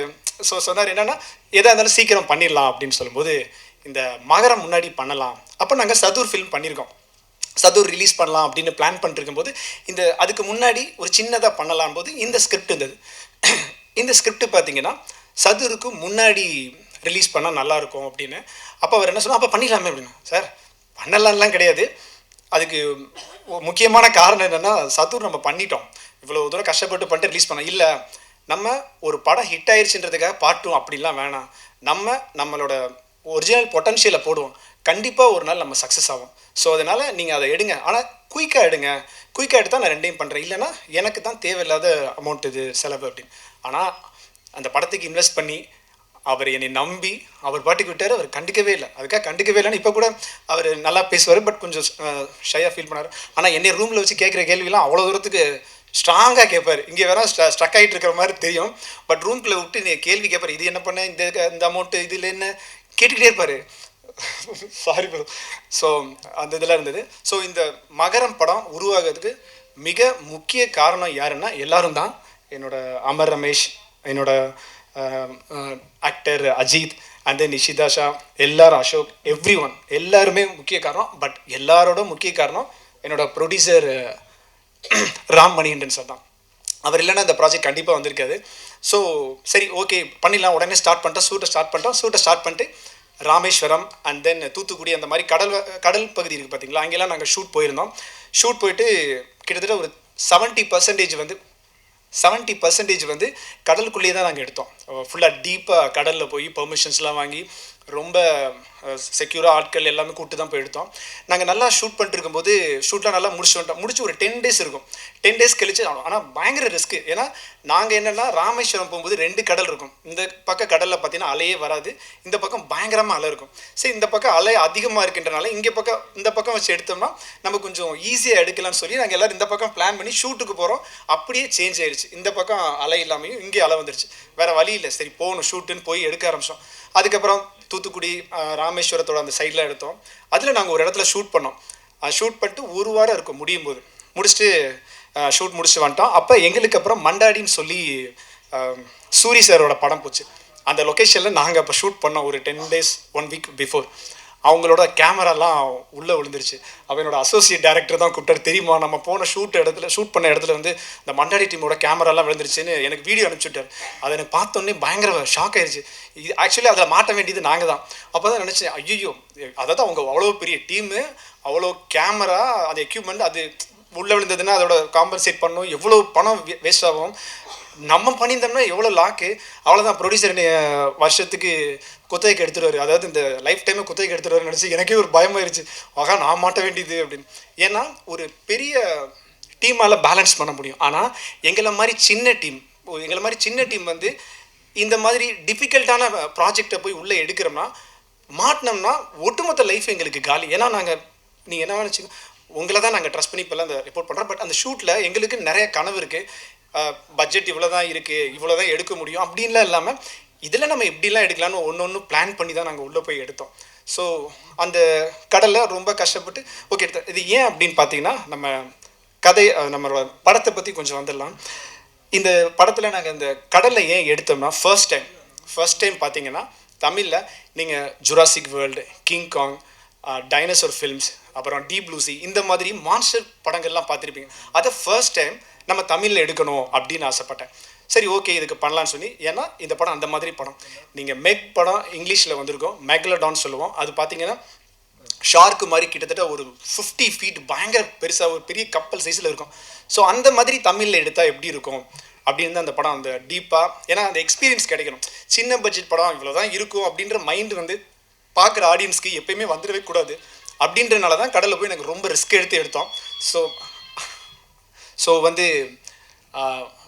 சொன்னார். என்னென்னா எதாக இருந்தாலும் சீக்கிரம் பண்ணிடலாம் அப்படின்னு சொல்லும்போது இந்த மகரம் முன்னாடி பண்ணலாம். அப்போ நாங்கள் சதுர் ஃபில்ம் பண்ணியிருக்கோம். சதுர் ரிலீஸ் பண்ணலாம் அப்படின்னு பிளான் பண்ணிருக்கும்போது அதுக்கு முன்னாடி ஒரு சின்னதாக பண்ணலாம் போது இந்த ஸ்கிரிப்ட் இருந்தது. இந்த ஸ்கிரிப்ட் பார்த்தீங்கன்னா சதுருக்கு முன்னாடி ரிலீஸ் பண்ணால் நல்லாயிருக்கும் அப்படின்னு. அப்போ அவர் என்ன சொன்னால், அப்போ பண்ணிடலாமே அப்படின்னு. சார் பண்ணலாம்லாம் கிடையாது, அதுக்கு முக்கியமான காரணம் என்னென்னா சதுர் நம்ம பண்ணிட்டோம், இவ்வளோ தூரம் கஷ்டப்பட்டு பண்ணிட்டு ரிலீஸ் பண்ணோம். இல்லை, நம்ம ஒரு படம் ஹிட் ஆயிடுச்சுன்றதுக்காக பாட்டும் அப்படிலாம் வேணாம், நம்மளோட ஒரிஜினல் பொட்டன்ஷியலை போடுவோம், கண்டிப்பாக ஒரு நாள் நம்ம சக்ஸஸ் ஆகும். ஸோ அதனால் நீங்கள் அதை எடுங்க, ஆனால் குயிக்காக எடுங்க, குயிக்காக எடுத்தால் நான் ரெண்டையும் பண்ணுறேன், இல்லைனா எனக்கு தான் தேவையில்லாத அமௌண்ட் இது செலவு அப்படின்னு. ஆனால் அந்த படத்துக்கு இன்வெஸ்ட் பண்ணி அவர் என்னை நம்பி அவர் பாட்டுக்கு விட்டார். அவர் கண்டுக்கவே இல்லை, அதுக்காக கண்டுக்கவே இல்லைன்னு இப்போ கூட அவர் நல்லா பேசுவார், பட் கொஞ்சம் ஷையாக ஃபீல் பண்ணார். ஆனால் என்னை ரூமில் வச்சு கேட்குற கேள்விலாம் அவ்வளோ தூரத்துக்கு ஸ்ட்ராங்காக கேட்பார். இங்கே வேணால் ஸ்ட்ரக் ஆகிட்டு இருக்கிற மாதிரி தெரியும், பட் ரூம்குள்ளே விட்டு நீ கேள்வி கேட்பார், இது என்ன பண்ண, இந்த அமௌண்ட்டு இதில் என்ன கேட்டுக்கிட்டே இருப்பார். Sorry bro. ஸோ அந்த இதெல்லாம் இருந்தது. ஸோ இந்த மகரம் படம் உருவாகிறதுக்கு மிக முக்கிய காரணம் யாருன்னா எல்லாரும் தான். என்னோட அமர் ரமேஷ், என்னோட actor Ajith, and then Nishitha Shah, எல்லாரும், அசோக், எவ்ரி ஒன், எல்லாருமே முக்கிய காரணம். பட் எல்லாரோட முக்கிய காரணம் என்னோட ப்ரொடியூசர் ராம் மணிகண்டன் சார் தான். அவர் இல்லைன்னா இந்த ப்ராஜெக்ட் கண்டிப்பாக வந்திருக்காது. ஸோ சரி ஓகே பண்ணிடலாம், உடனே ஸ்டார்ட் பண்ணிட்டோம், ஷூட்டை ஸ்டார்ட் பண்ணிட்டு ராமேஸ்வரம் அண்ட் தென் தூத்துக்குடி அந்த மாதிரி கடல் பகுதி இருக்குது பார்த்தீங்களா, அங்கெல்லாம் நாங்கள் ஷூட் போயிருந்தோம். ஷூட் போயிட்டு கிட்டத்தட்ட ஒரு 70% வந்து கடலுக்குள்ளேயே தான் நாங்கள் எடுத்தோம். ஃபுல்லாக டீப்பாக கடலில் போய் பெர்மிஷன்ஸ்லாம் வாங்கி ரொம்ப செக்யூராக ஆட்கள் எல்லாமே கூப்பிட்டு தான் போய் எடுத்தோம். நாங்கள் நல்லா ஷூட் பண்ணிட்டு இருக்கும்போது ஷூட்லாம் நல்லா முடிச்சு ஒரு 10 days இருக்கும். 10 days கழிச்சு, ஆனால் பயங்கர ரிஸ்க்கு. ஏன்னா நாங்கள் என்னென்னா ராமேஸ்வரம் போகும்போது 2 கடல் இருக்கும். இந்த பக்கம் கடலில் பார்த்தீங்கன்னா அலையே வராது, இந்த பக்கம் பயங்கரமாக அலை இருக்கும். சரி, இந்த பக்கம் அலை அதிகமாக இருக்கின்றனால இந்த பக்கம் வச்சு எடுத்தோம்னா நம்ம கொஞ்சம் ஈஸியாக எடுக்கலாம்னு சொல்லி நாங்கள் எல்லோரும் இந்த பக்கம் பிளான் பண்ணி ஷூட்டுக்கு போகிறோம். அப்படியே சேஞ்ச் ஆயிடுச்சு, இந்த பக்கம் அலை இல்லாமையும் இங்கே அலை வந்துருச்சு. வேறு வழி இல்லை, சரி போகணும் ஷூட்டுன்னு போய் எடுக்க ஆரம்பித்தோம். அதுக்கப்புறம் தூத்துக்குடி ராமேஸ்வரத்தோட அந்த சைடில் எடுத்தோம். அதில் நாங்கள் ஒரு இடத்துல ஷூட் பண்ணோம். ஷூட் பண்ணிட்டு ஒரு வாரம் இருக்கும் முடிச்சுட்டு ஷூட் முடிச்சுட்டு வந்துட்டோம். அப்போ எங்களுக்கு அப்புறம் மண்டாடின்னு சொல்லி சூரி சாரோட படம் போச்சு. அந்த லொக்கேஷனில் நாங்கள் அப்போ ஷூட் பண்ணோம் ஒரு 10 days 1 week பிஃபோர். அவங்களோட கேமராலாம் உள்ளே விழுந்துருச்சு. அவனோட அசோசியேட் டைரக்டர் தான் கூப்பிட்டாரு, தெரியுமா நம்ம போன ஷூட் பண்ண இடத்துல வந்து இந்த மண்டாடி டீமோட கேமராலாம் விழுந்துருச்சுன்னு எனக்கு வீடியோ அனுப்பிச்சுட்டார். அதை எனக்கு பார்த்தோன்னே பயங்கர ஷாக் ஆயிடுச்சு. இது ஆக்சுவலி அதில் மாட்ட வேண்டியது நாங்கள் தான். அப்போ தான் நினச்சேன், ஐயோ, அதாவது அவங்க அவ்வளோ பெரிய டீமு, அவ்வளோ கேமரா, அந்த எக்யூப்மெண்ட், அது உள்ளே விழுந்ததுன்னா அதோட காம்பன்சேட் பண்ணணும், எவ்வளோ பணம் வேஸ்ட் ஆகும். நம்ம பண்ணியிருந்தோம்னா எவ்வளோ லாக்கு. அவ்வளோதான், ப்ரொடியூசர் வருஷத்துக்கு குத்தகைக்கு எடுத்துருவார், அதாவது இந்த லைஃப் டைமே குத்தகைக்கு எடுத்துருவாருன்னு நினச்சி எனக்கே ஒரு பயமாயிருச்சு, ஆகா நான் மாட்ட வேண்டியது அப்படின்னு. ஏன்னா ஒரு பெரிய டீமால் பேலன்ஸ் பண்ண முடியும், ஆனால் எங்களை மாதிரி சின்ன டீம் வந்து இந்த மாதிரி டிஃபிகல்ட்டான ப்ராஜெக்டை போய் உள்ளே எடுக்கிறோம்னா மாட்டினோம்னா ஒட்டுமொத்த லைஃப் எங்களுக்கு காலி. ஏன்னா நீங்கள் என்ன நினச்சிங்க, உங்களை தான் நாங்கள் ட்ரஸ்ட் பண்ணி இப்போல்லாம் அந்த ரிப்போர்ட் பண்ணுறோம். பட் அந்த ஷூட்டில் எங்களுக்கு நிறைய கனவு இருக்குது, பட்ஜெட் இவ்வளோ தான் இருக்குது, இவ்வளோ தான் எடுக்க முடியும் அப்படின்லாம் இல்லாமல் இதில் நம்ம எப்படிலாம் எடுக்கலான்னு ஒன்று பிளான் பண்ணி தான் நாங்கள் உள்ளே போய் எடுத்தோம். ஸோ அந்த கடலில் ரொம்ப கஷ்டப்பட்டு ஓகே எடுத்தோம். இது ஏன் அப்படின்னு பார்த்தீங்கன்னா, நம்மளோட படத்தை பற்றி கொஞ்சம் வந்துடலாம். இந்த படத்தில் நாங்கள் இந்த கடலில் ஏன் எடுத்தோம்னா, ஃபர்ஸ்ட் டைம் பார்த்தீங்கன்னா தமிழில் நீங்கள் ஜுராசிக் வேர்ல்டு, கிங் காங், டைனோசர் ஃபில்ம்ஸ், அப்புறம் டீப் ப்ளூ சீ, இந்த மாதிரி மான்ஸ்டர் படங்கள்லாம் பார்த்துருப்பீங்க. அதை ஃபர்ஸ்ட் டைம் நம்ம தமிழில் எடுக்கணும் அப்படின்னு ஆசைப்பட்டேன். சரி ஓகே இதுக்கு பண்ணலான்னு சொல்லி, ஏன்னா இந்த படம் அந்த மாதிரி படம். நீங்கள் மெக் படம் இங்கிலீஷில் வந்திருக்கோம், மெக்லடான் சொல்லுவோம். அது பார்த்தீங்கன்னா ஷார்க்கு மாதிரி கிட்டத்தட்ட ஒரு 50 feet பயங்கர பெருசாக ஒரு பெரிய கப்பல் சைஸில் இருக்கும். ஸோ அந்த மாதிரி தமிழில் எடுத்தால் எப்படி இருக்கும் அப்படின்னு தான் அந்த படம் அந்த டீப்பாக, ஏன்னா அந்த எக்ஸ்பீரியன்ஸ் கிடைக்கணும். சின்ன பட்ஜெட் படம் இவ்வளோ தான் இருக்கும் அப்படின்ற மைண்டு வந்து பார்க்குற ஆடியன்ஸ்க்கு எப்பயுமே வந்துடவே கூடாது. அப்படின்றனால தான் கடலில் போய் எனக்கு ரொம்ப ரிஸ்க் எடுத்தோம். ஸோ வந்து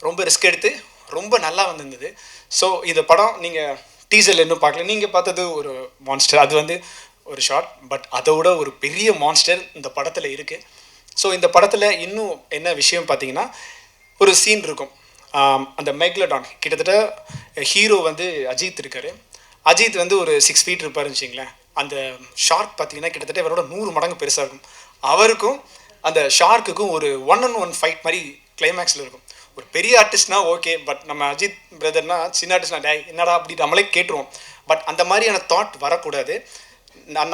ரொம்ப ரிஸ்க் எடுத்து ரொம்ப நல்லா வந்திருந்தது. ஸோ இந்த படம் நீங்கள் டீசரில் இன்னும் பார்க்கல. நீங்கள் பார்த்தது ஒரு மான்ஸ்டர், அது வந்து ஒரு ஷார்ட். பட் அதோட ஒரு பெரிய மான்ஸ்டர் இந்த படத்தில் இருக்குது. ஸோ இந்த படத்தில் இன்னும் என்ன விஷயம் பார்த்தீங்கன்னா, ஒரு சீன் இருக்கும். அந்த மெக்லடான் கிட்டத்தட்ட ஹீரோ வந்து அஜித் இருக்கார். அஜித் வந்து ஒரு 6 ஃபீட் இருப்பாருன்னு வச்சிங்களேன். அந்த ஷார்க் பார்த்தீங்கன்னா கிட்டத்தட்ட இவரோட 100 மடங்கு பெருசாக இருக்கும். அவருக்கும் அந்த ஷார்க்குக்கும் ஒரு 1-on-1 ஃபைட் மாதிரி கிளைமேக்ஸில் இருக்கும். ஒரு பெரிய ஆர்டிஸ்ட்னா ஓகே, பட் நம்ம அஜித் பிரதர்னா சின்ன ஆர்டிஸ்ட்னா டே என்னடா அப்படி நம்மளே கேட்டுருவோம். பட் அந்த மாதிரியான தாட் வரக்கூடாது.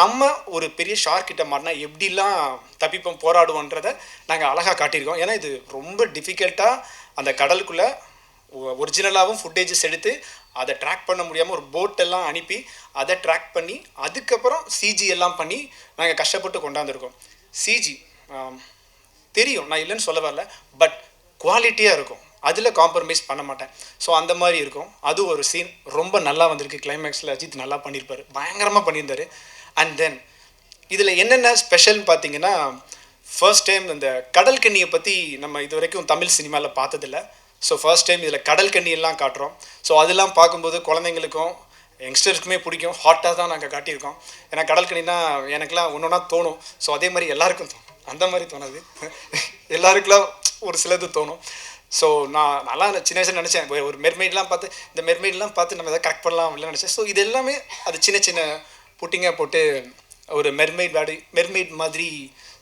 நம்ம ஒரு பெரிய ஷார்க் கிட்ட மாட்டினா எப்படிலாம் தப்பிப்போம், போராடுவோன்றதை நாங்கள் அழகாக காட்டியிருக்கோம். ஏன்னா இது ரொம்ப டிஃபிகல்ட்டாக அந்த கடலுக்குள்ளே ஒரிஜினலாகவும் ஃபுட்டேஜஸ் எடுத்து அதை ட்ராக் பண்ண முடியாமல் ஒரு போட்டெல்லாம் அனுப்பி அதை ட்ராக் பண்ணி அதுக்கப்புறம் சிஜி எல்லாம் பண்ணி நாங்கள் கஷ்டப்பட்டு கொண்டாந்துருக்கோம். சிஜி தெரியும், நான் இல்லைன்னு சொல்ல வரல, பட் குவாலிட்டியாக இருக்கும், அதில் காம்ப்ரமைஸ் பண்ண மாட்டேன். ஸோ அந்த மாதிரி இருக்கும். அது ஒரு சீன் ரொம்ப நல்லா வந்திருக்கு. கிளைமேக்ஸில் அஜித் நல்லா பண்ணியிருப்பார், பயங்கரமாக பண்ணியிருந்தார். அண்ட் தென் இதில் என்னென்ன ஸ்பெஷல்னு பார்த்தீங்கன்னா, ஃபர்ஸ்ட் டைம் இந்த கடல் கண்ணியை பற்றி நம்ம இது வரைக்கும் தமிழ் சினிமாவில் பார்த்ததில்ல. ஸோ ஃபர்ஸ்ட் டைம் இதில் கடல் கண்ணியெல்லாம் காட்டுறோம். ஸோ அதெல்லாம் பார்க்கும்போது குழந்தைங்களுக்கும் யங்ஸ்டர்ஸ்க்குமே பிடிக்கும். ஹாட்டாக தான் நாங்கள் காட்டியிருக்கோம். ஏன்னா கடல் கண்ணினா எனக்குலாம் ஒன்று ஒன்றா தோணும். ஸோ அதே மாதிரி எல்லாருக்கும் தோணும், அந்த மாதிரி தோணாது, எல்லாருக்கெல்லாம் ஒரு சிலது தோணும். ஸோ நான் நல்லா சின்ன வயசில் நினச்சேன், ஒரு மெர்மெய்ட்லாம் பார்த்து இந்த மெர்மெய்ட்லாம் பார்த்து நம்ம எதாவது கரெக்ட் பண்ணலாம் அப்படின்னு நினச்சேன். ஸோ இது எல்லாமே அது சின்ன சின்ன புட்டிங்காக போட்டு ஒரு மெர்மெய்ட் மாதிரி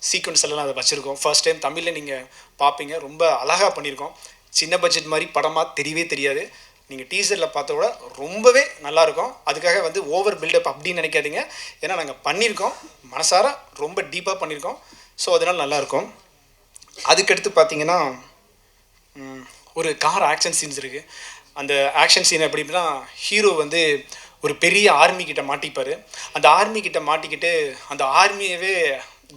சீக்வன்ஸ் எல்லாம் அதை வச்சுருக்கோம். ஃபர்ஸ்ட் டைம் தமிழில் நீங்கள் பார்ப்பீங்க, ரொம்ப அழகாக பண்ணியிருக்கோம். சின்ன பட்ஜெட் மாதிரி படமாக தெரியவே தெரியாது. நீங்கள் டீசரில் பார்த்த விட ரொம்பவே நல்லாயிருக்கும். அதுக்காக வந்து ஓவர் பில்டப் அப்படின்னு நினைக்காதீங்க. ஏன்னா நாங்கள் பண்ணியிருக்கோம், மனசார ரொம்ப டீப்பாக பண்ணியிருக்கோம். ஸோ அதனால் நல்லாயிருக்கும். அதுக்கடுத்து பார்த்தீங்கன்னா ஒரு கார் ஆக்ஷன் சீன்ஸ் இருக்குது. அந்த ஆக்ஷன் சீன் எப்படின்னா, ஹீரோ வந்து ஒரு பெரிய ஆர்மி கிட்ட மாட்டிப்பார். அந்த ஆர்மி கிட்ட மாட்டிக்கிட்டு அந்த ஆர்மியவே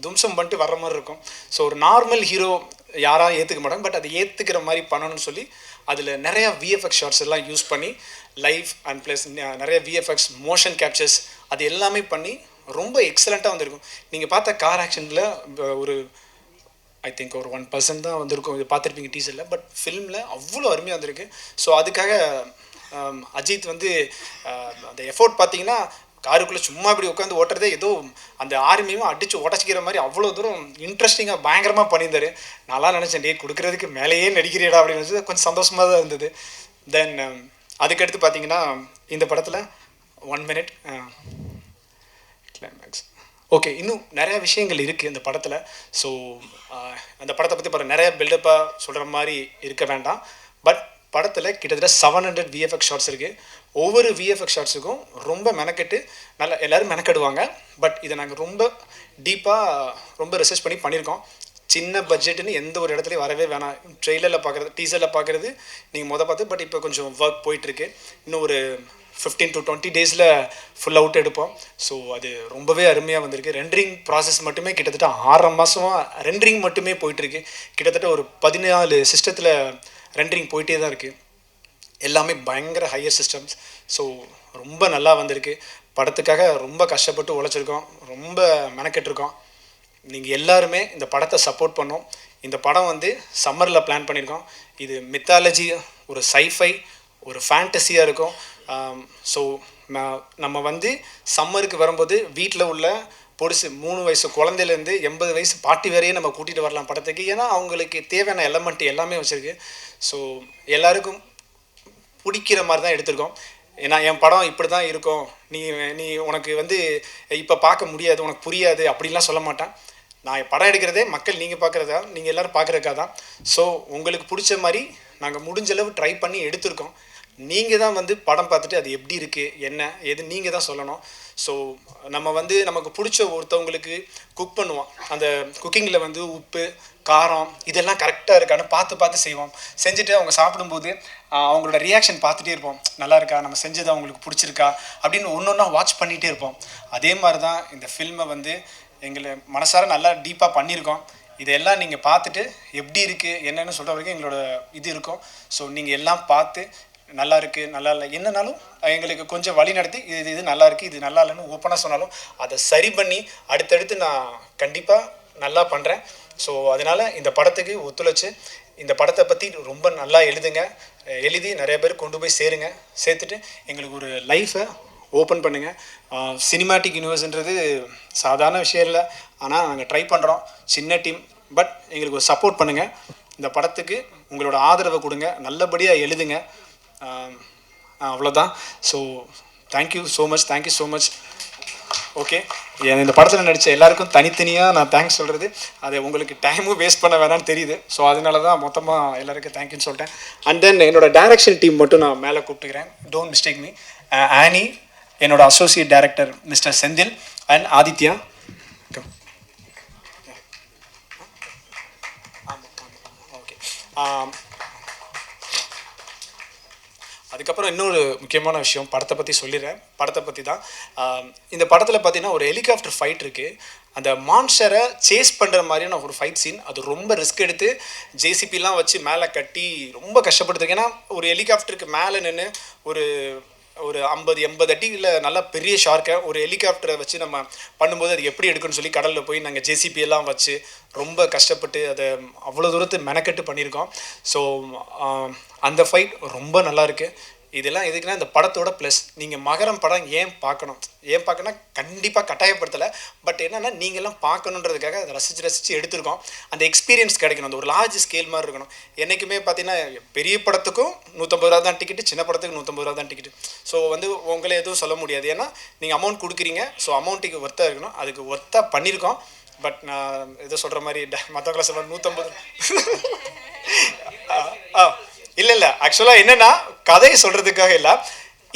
தும்சம் பண்ணிட்டு வர்ற மாதிரி இருக்கும். ஸோ ஒரு நார்மல் ஹீரோ யாராக ஏற்றுக்க மாட்டாங்க, பட் அதை ஏற்றுக்கிற மாதிரி பண்ணணும்னு சொல்லி அதில் நிறையா விஎஃப்எக்ஸ் ஷார்ட்ஸ் எல்லாம் யூஸ் பண்ணி லைவ் அண்ட் ப்ளஸ் நிறைய விஎஃப்எக்ஸ் மோஷன் கேப்சர்ஸ் அது எல்லாமே பண்ணி ரொம்ப எக்ஸலண்ட்டாக வந்திருக்கும். நீங்கள் பார்த்த கார் ஆக்ஷனில் ஒரு ஐ திங்க் ஒரு 1% தான் வந்திருக்கும், இது பார்த்துருப்பீங்க டீசரில். பட் ஃபிலிமில் அவ்வளோ அருமையாக வந்திருக்கு. ஸோ அதுக்காக அஜித் வந்து அந்த எஃபோர்ட் பார்த்தீங்கன்னா, காருக்குள்ளே சும்மா இப்படி உட்காந்து ஓட்டுறதே ஏதோ அந்த ஆர்மியும் அடித்து உடச்சிக்கிற மாதிரி அவ்வளோ தூரம் இன்ட்ரெஸ்டிங்காக பயங்கரமாக பண்ணியிருந்தார். நான்லாம் நினச்சேன், டே கொடுக்குறதுக்கு மேலேயே நடிக்கிறீடா அப்படின்னு நினச்சது கொஞ்சம் சந்தோஷமாக தான் இருந்தது. தென் அதுக்கடுத்து பார்த்தீங்கன்னா, இந்த படத்தில் 1 minute கிளைமேக்ஸ் ஓகே, இன்னும் நிறையா விஷயங்கள் இருக்குது இந்த படத்தில். ஸோ அந்த படத்தை பற்றி பாருங்கள், நிறைய பில்டப்பாக சொல்கிற மாதிரி இருக்க வேண்டாம். பட் படத்தில் கிட்டத்தட்ட 700 விஎஃப்எக்ஸ் ஷார்ட்ஸ் இருக்குது. ஒவ்வொரு விஎஃப்எக்ஸ் ஷார்ட்ஸுக்கும் ரொம்ப மெனக்கெட்டு நல்லா எல்லோரும் மெனக்கெடுவாங்க. பட் இதை நாங்கள் ரொம்ப டீப்பாக ரொம்ப ரிசர்ச் பண்ணி பண்ணியிருக்கோம். சின்ன பட்ஜெட்டுன்னு எந்த ஒரு இடத்துலையும் வரவே வேணாம். ட்ரெய்லரில் பார்க்குறது, டீசரில் பார்க்குறது நீங்கள் பார்த்து. பட் இப்போ கொஞ்சம் ஒர்க் போயிட்டுருக்கு. இன்னும் ஒரு 15 to 20 டேஸில் ஃபுல் அவுட் எடுப்போம். ஸோ அது ரொம்பவே அருமையாக வந்திருக்கு. ரெண்டரிங் ப்ராசஸ் மட்டுமே கிட்டத்தட்ட 6 மாதமாக ரெண்டரிங் மட்டுமே போயிட்டுருக்கு. கிட்டத்தட்ட ஒரு 14 சிஸ்டத்தில் ரெண்டரிங் போயிட்டே தான் இருக்குது. எல்லாமே பயங்கர ஹையர் சிஸ்டம்ஸ். ஸோ ரொம்ப நல்லா வந்திருக்கு. படத்துக்காக ரொம்ப கஷ்டப்பட்டு உழைச்சிருக்கோம், ரொம்ப மெனக்கெட்டிருக்கோம். நீங்கள் எல்லாருமே இந்த படத்தை சப்போர்ட் பண்ணோம். இந்த படம் வந்து சம்மரில் பிளான் பண்ணியிருக்கோம். இது மித்தாலஜி, ஒரு சைஃபை, ஒரு ஃபேண்டஸியாக இருக்கும். ஸோ நம்ம வந்து சம்மருக்கு வரும்போது வீட்டில் உள்ள பொடிசு 3 வயசு குழந்தையிலேருந்து 80 வயசு பாட்டி வரையே நம்ம கூட்டிகிட்டு வரலாம் படத்துக்கு. ஏன்னா அவங்களுக்கு தேவையான எலமெண்ட் எல்லாமே வச்சுருக்கு. ஸோ எல்லாருக்கும் பிடிக்கிற மாதிரி தான் எடுத்திருக்கோம். ஏன்னா என் படம் இப்படி தான் இருக்கும், நீ உனக்கு வந்து இப்போ பார்க்க முடியாது, உனக்கு புரியாது அப்படின்லாம் சொல்ல மாட்டேன். நான் படம் எடுக்கிறதே மக்கள் நீங்கள் பார்க்குறதா, நீங்கள் எல்லோரும் பார்க்குறதுக்காக தான். ஸோ உங்களுக்கு பிடிச்ச மாதிரி நாங்கள் முடிஞ்சளவு ட்ரை பண்ணி எடுத்திருக்கோம். நீங்கள் தான் வந்து படம் பார்த்துட்டு அது எப்படி இருக்குது என்ன எது நீங்கள் தான் சொல்லணும். ஸோ நம்ம வந்து நமக்கு பிடிச்ச ஒருத்தவங்களுக்கு குக் பண்ணுவோம். அந்த குக்கிங்கில் வந்து உப்பு காரம் இதெல்லாம் கரெக்டாக இருக்கான்னு பார்த்து செய்வோம். செஞ்சுட்டு அவங்க சாப்பிடும்போது அவங்களோட ரியாக்ஷன் பார்த்துட்டே இருப்போம். நல்லா இருக்கா, நம்ம செஞ்சது அவங்களுக்கு பிடிச்சிருக்கா அப்படின்னு ஒன்று ஒன்றா வாட்ச் பண்ணிகிட்டே இருப்போம். அதே மாதிரி தான் இந்த ஃபில்மை வந்து எங்களை மனசார நல்லா டீப்பாக பண்ணியிருக்கோம். இதெல்லாம் நீங்கள் பார்த்துட்டு எப்படி இருக்குது என்னென்னு சொல்கிற வரைக்கும் எங்களோட இது இருக்கும். ஸோ நீங்கள் எல்லாம் பார்த்து நல்லா இருக்குது நல்லா இல்லை என்னன்னாலும் எங்களுக்கு கொஞ்சம் வழி நடத்தி இது நல்லா இருக்குது இது நல்லா இல்லைன்னு ஓப்பனாக சொன்னாலும் அதை சரி பண்ணி அடுத்தடுத்து நான் கண்டிப்பாக நல்லா பண்ணுறேன். ஸோ அதனால் இந்த படத்துக்கு ஒத்துழைச்சு இந்த படத்தை பற்றி ரொம்ப நல்லா எழுதுங்க, எழுதி நிறைய பேர் கொண்டு போய் சேருங்க, சேர்த்துட்டு எங்களுக்கு ஒரு லைஃப்பை ஓப்பன் பண்ணுங்கள். சினிமாட்டிக் யூனிவர்ஸ்ன்றது சாதாரண விஷயம் இல்லை, ஆனால் நாங்கள் ட்ரை பண்ணுறோம், சின்ன டீம், பட் எங்களுக்கு ஒரு சப்போர்ட் பண்ணுங்கள். இந்த படத்துக்கு உங்களோட ஆதரவை கொடுங்க, நல்லபடியாக எழுதுங்க. அவ்வளோதான். So thank you so much. Okay, இந்த படத்தில் நடித்த எல்லாருக்கும் தனித்தனியாக நான் தேங்க்ஸ் சொல்கிறது, அதை உங்களுக்கு டைமும் வேஸ்ட் பண்ண வேணான்னு தெரியுது. ஸோ அதனால தான் மொத்தமாக எல்லாருக்கும் தேங்க்யூன்னு சொல்லிட்டேன். அண்ட் தென் என்னோட டைரக்ஷன் டீம் மட்டும் நான் மேலே கூப்பிட்டுக்கிறேன், டோன்ட் மிஸ்டேக் மீ. ஆனி, என்னோட associate director mister Senthil and Aditya. Okay, அதுக்கப்புறம் இன்னொரு முக்கியமான விஷயம் படத்தை பற்றி சொல்லிடுறேன். படத்தை பற்றி தான், இந்த படத்தில் பார்த்தீங்கன்னா ஒரு ஹெலிகாப்டர் ஃபைட் இருக்குது. அந்த மான்ஸ்டரை சேஸ் பண்ணுற மாதிரியான ஒரு ஃபைட் சீன், அது ரொம்ப ரிஸ்க் எடுத்து ஜேசிபிலாம் வச்சு மேலே கட்டி ரொம்ப கஷ்டப்படுத்துருக்கு. ஏன்னா ஒரு ஹெலிகாப்டருக்கு மேலே நின்று ஒரு 50-80 அடியில் நல்லா பெரிய ஷார்க்கை ஒரு ஹெலிகாப்டரை வச்சு நம்ம பண்ணும்போது அது எப்படி எடுக்குன்னு சொல்லி கடலில் போய் நாங்கள் ஜேசிபியெல்லாம் வச்சு ரொம்ப கஷ்டப்பட்டு அதை அவ்வளோ தூரத்து மெனக்கெட்டு பண்ணியிருக்கோம். ஸோ அந்த ஃபைட் ரொம்ப நல்லா இருக்குது. இதெல்லாம் எதுக்குன்னா இந்த படத்தோட ப்ளஸ். நீங்கள் மகரம் படம் ஏன் பார்க்கணும்னா கண்டிப்பாக கட்டாயப்படுத்தலை, பட் என்னென்னா நீங்கள்லாம் பார்க்கணுன்றதுக்காக அதை ரசித்து எடுத்திருக்கோம். அந்த எக்ஸ்பீரியன்ஸ் கிடைக்கணும், அந்த ஒரு லார்ஜ் ஸ்கேல் மாதிரி இருக்கணும். என்றைக்குமே பார்த்தீங்கன்னா பெரிய படத்துக்கும் 150 ரூபா தான் டிக்கெட்டு, சின்ன படத்துக்கு 150 ரூபா தான் டிக்கெட்டு. ஸோ உங்களை எதுவும் சொல்ல முடியாது, ஏன்னா நீங்கள் அமௌண்ட் கொடுக்குறீங்க, ஸோ அமௌண்ட்டுக்கு ஒர்த்தாக இருக்கணும். அதுக்கு ஒர்த்தாக பண்ணியிருக்கோம். பட் நான் எதோ சொல்கிற மாதிரி மற்றவங்களை சொல்ல 150 இல்லை ஆக்சுவலாக என்னென்னா கதையை சொல்கிறதுக்காக இல்லை,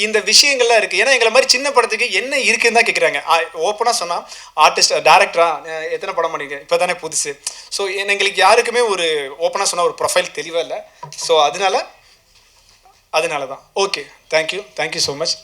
இந்த விஷயங்கள்லாம் இருக்குது. ஏன்னா எங்களை மாதிரி சின்ன படத்துக்கு என்ன இருக்குதுன்னு தான் கேட்குறாங்க. ஓப்பனாக சொன்னால் ஆர்டிஸ்ட் டேரக்டராக எத்தனை படம் பண்ணிங்க, இப்போ தானே புதுசு. ஸோ எங்களுக்கு யாருக்குமே ஒரு ஓப்பனாக சொன்னால் ஒரு ப்ரொஃபைல் தெளிவாக இல்லை. ஸோ அதனால தான். Okay, thank you so much.